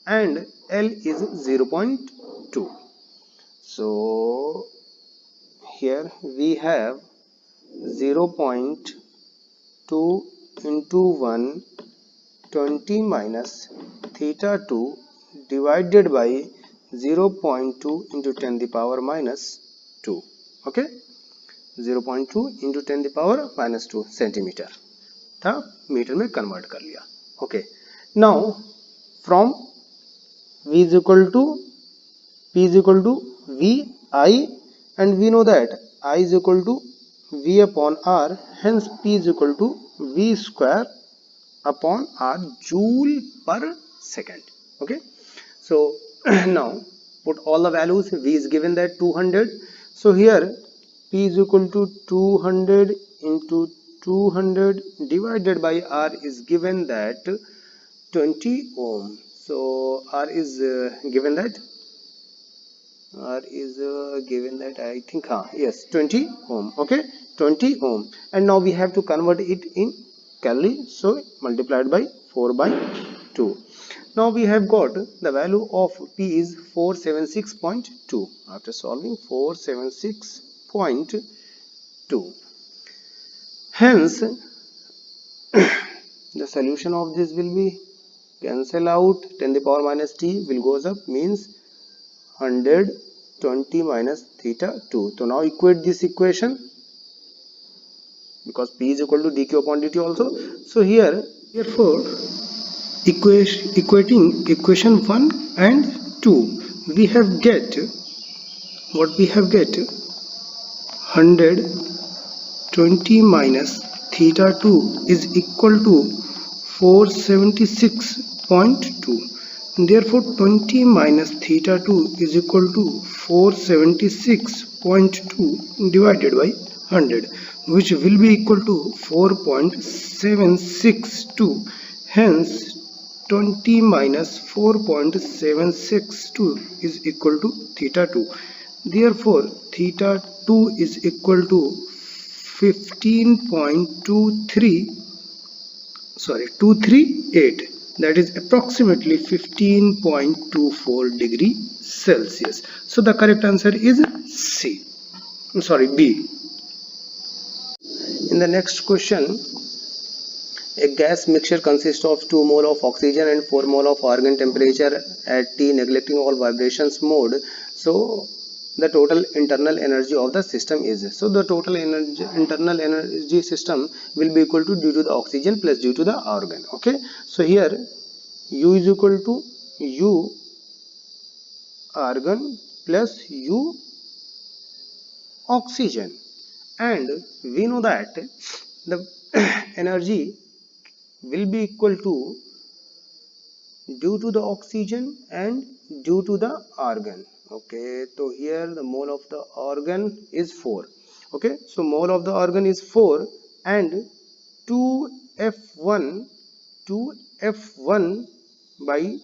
and L is 0.2. So here we have 0.2 into 1 20 minus theta 2 divided by 0.2 into 10 the power minus 2. Okay, 0.2 into 10 the power minus 2 centimetre था metre में convert कर लिया. Okay, now from v is equal to p is equal to vi and we know that I is equal to v upon r, hence p is equal to v square upon r joule per second. Okay, so now put all the values. V is given that 200, so here p is equal to 200 into 200 divided by r is given that 20 ohm. So r is given that I think yes 20 ohm. Okay, 20 ohm, and now we have to convert it in calorie, so multiplied by 4 by 2. Now we have got the value of P is 476.2. After solving 476.2, hence the solution of this will be cancel out. 10 the power minus t will goes up, means 120 minus theta 2. So now equate this equation because P is equal to dq upon dt also. So here therefore equating equation 1 and 2 we have get 120 minus theta 2 is equal to 476.2. Therefore 20 minus theta 2 is equal to 476.2 divided by 100, which will be equal to 4.762. Hence 20 minus 4.762 is equal to theta 2. Therefore theta 2 is equal to 238, that is approximately 15.24 degree Celsius. So the correct answer is B. In the next question, a gas mixture consists of 2 mole of oxygen and 4 mole of argon. Temperature at T neglecting all vibrations mode. So the total internal energy of the system is. So the total internal energy system will be equal to due to the oxygen plus due to the argon. Okay, so here U is equal to U argon plus U oxygen, and we know that the energy will be equal to due to the oxygen and due to the argon. Okay, so here the mole of the argon is 4. Okay, so mole of the argon is 4 and 2f1 by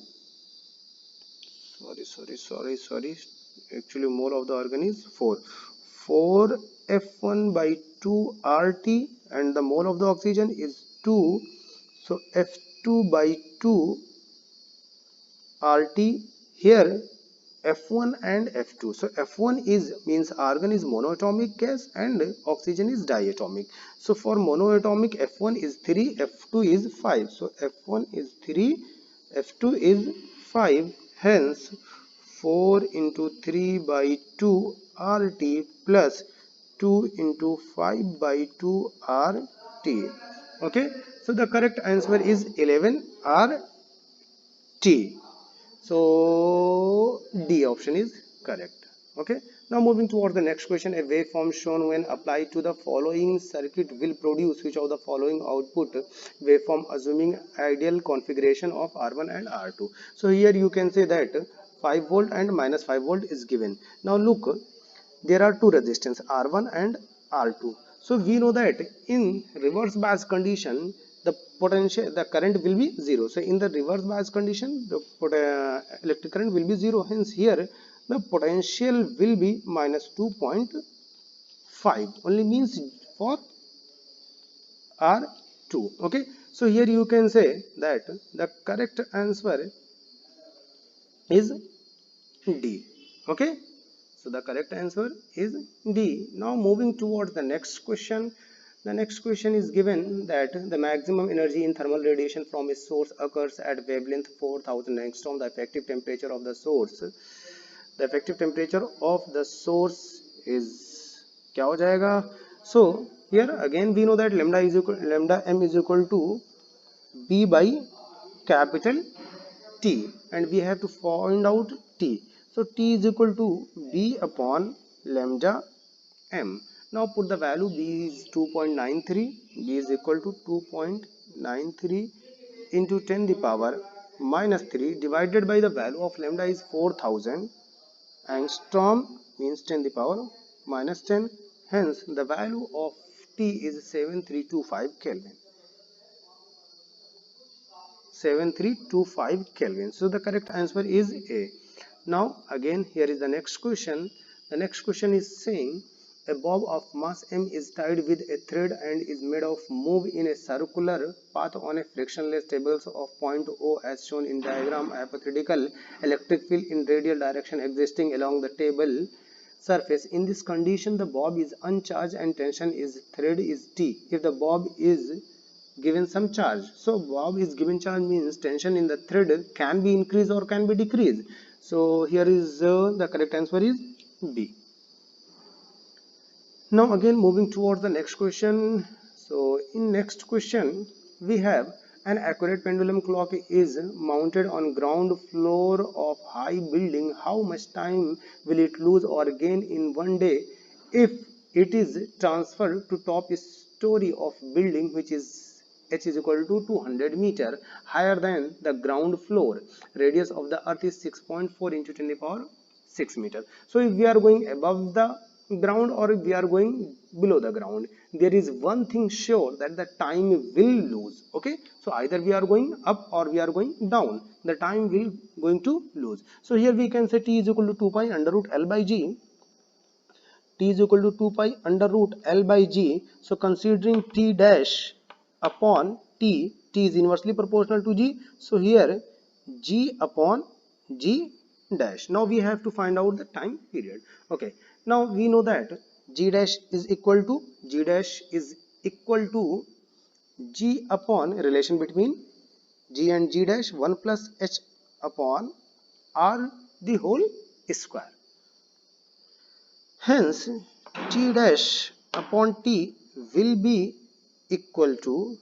sorry actually mole of the argon is 4 4 F1 by 2 RT, and the mole of the oxygen is 2, so F2 by 2 RT. Here F1 and F2. So F1 is means argon is monoatomic gas and oxygen is diatomic. So for monoatomic, F1 is 3, F2 is 5. So F1 is 3, F2 is 5. Hence 4 into 3 by 2 RT plus 2 into 5 by 2 RT. Okay. So the correct answer is 11 RT. So D option is correct. Okay. Now moving towards the next question. A waveform shown when applied to the following circuit will produce which of the following output waveform assuming ideal configuration of R1 and R2. So here you can say that 5 volt and minus 5 volt is given. Now look, there are two resistance R1 and R2. So we know that in reverse bias condition the current will be 0. So in the reverse bias condition the electric current will be 0. Hence here the potential will be minus 2.5 only, means for R2. Okay. So here you can say that the correct answer is D. Okay. So the correct answer is D. Now moving towards the next question. The next question is given that the maximum energy in thermal radiation from a source occurs at wavelength 4000 angstrom. The effective temperature of the source. The effective temperature of the source is क्या हो जाएगा? So here again we know that lambda m is equal to B by capital T, and we have to find out T. So T is equal to B upon lambda m. Now put the value. B is 2.93. B is equal to 2.93 into 10 the power minus 3 divided by the value of lambda is 4000 angstrom, means 10 the power minus 10. Hence the value of T is 7325 Kelvin. 7325 Kelvin. So the correct answer is A. Now again here is the next question. The next question is saying a bob of mass m is tied with a thread and is made of move in a circular path on a frictionless table of point O as shown in diagram. A hypothetical electric field in radial direction existing along the table surface. In this condition the bob is uncharged and tension is thread is T. If the bob is given some charge, so bob is given charge means tension in the thread can be increased or can be decreased. So here is the correct answer is B. Now again moving towards the next question. So in next question we have an accurate pendulum clock is mounted on ground floor of high building. How much time will it lose or gain in one day if it is transferred to top story of building which is h is equal to 200 meter higher than the ground floor? Radius of the earth is 6.4 into 10 to the power 6 meter. So if we are going above the ground or if we are going below the ground, there is one thing sure that the time will lose. Okay. So either we are going up or we are going down, the time will going to lose. So here we can say T is equal to 2 pi under root L by G. T is equal to 2 pi under root L by G. So considering T dash upon T, T is inversely proportional to G. So here G upon G dash. Now we have to find out the time period. Okay. Now we know that G dash is equal to G upon relation between G and G dash 1 plus H upon R the whole square. Hence T dash upon T will be equal to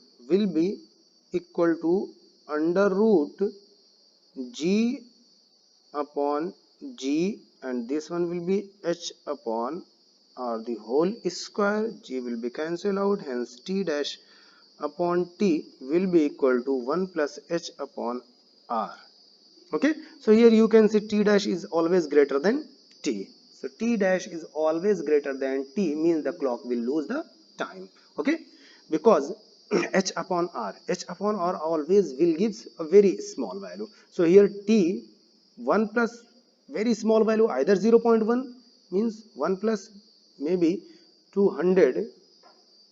under root G upon G, and this one will be H upon R the whole square. G will be cancelled out. Hence T dash upon T will be equal to 1 plus H upon R. Okay. So here you can see T dash is always greater than T. So T dash is always greater than T means the clock will lose the time. Okay. Because H upon R always will gives a very small value. So here T 1 plus very small value either 0.1 means 1 plus maybe 200,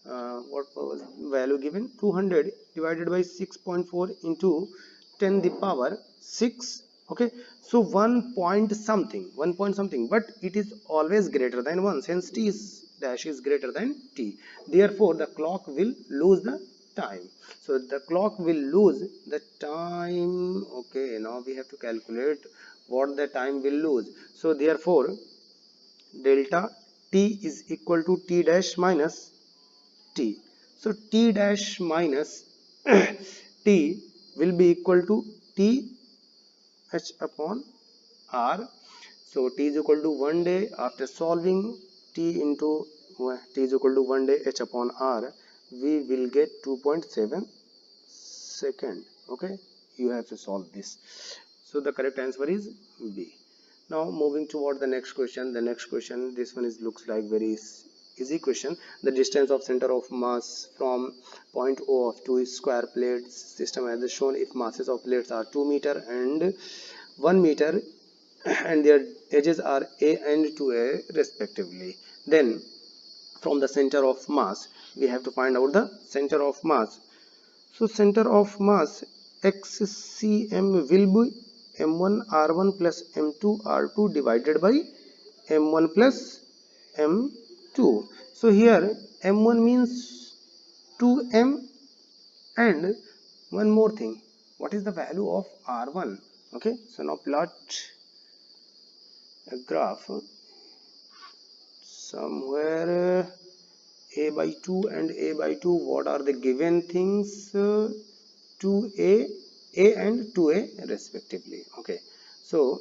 what was value given, 200 divided by 6.4 into 10 the power 6. Okay, so 1 point something, but it is always greater than 1, since t is dash is greater than t, therefore the clock will lose the time. So the clock will lose the time. Okay, now we have to calculate what the time will lose. So therefore delta t is equal to t dash minus t. So t dash minus t will be equal to t h upon r. So t is equal to 1 day. After solving t into t is equal to 1 day h upon r, we will get 2.7 second. Okay, you have to solve this. So the correct answer is B. Now moving toward the next question. The next question, this one is looks like very easy question. The distance of center of mass from point O of two square plates system as shown if masses of plates are 2 meter and 1 meter and their edges are A and 2A respectively. Then from the center of mass we have to find out the center of mass. So center of mass xcm will be m1 r1 plus m2 r2 divided by m1 plus m2. So here m1 means 2m, and one more thing, what is the value of r1? Okay, so now plot a graph somewhere a by 2 and a by 2. What are the given things? 2a, a and 2a respectively. Okay, so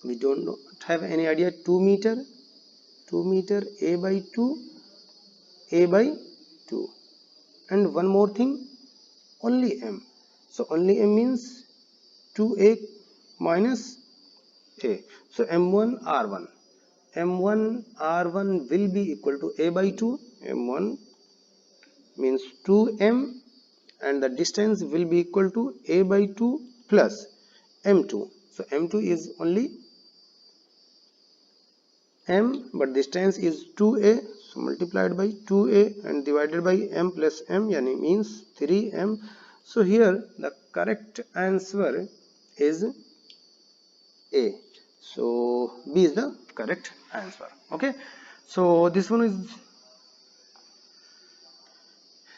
we don't have any idea. 2 meter a by 2, a by 2, and one more thing, only m. So only m means 2a minus a. So m1 r1 will be equal to a by 2. M1 means 2m, and the distance will be equal to a by 2 plus m2. So m2 is only m, but distance is 2a, so multiplied by 2a and divided by m plus m, yani means 3m. So here the correct answer is a. So B is the correct answer. Okay, so this one is,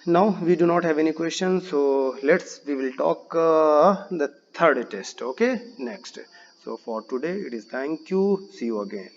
now we do not have any questions, so we will talk the third test. Okay, next. So for today it is thank you, see you again.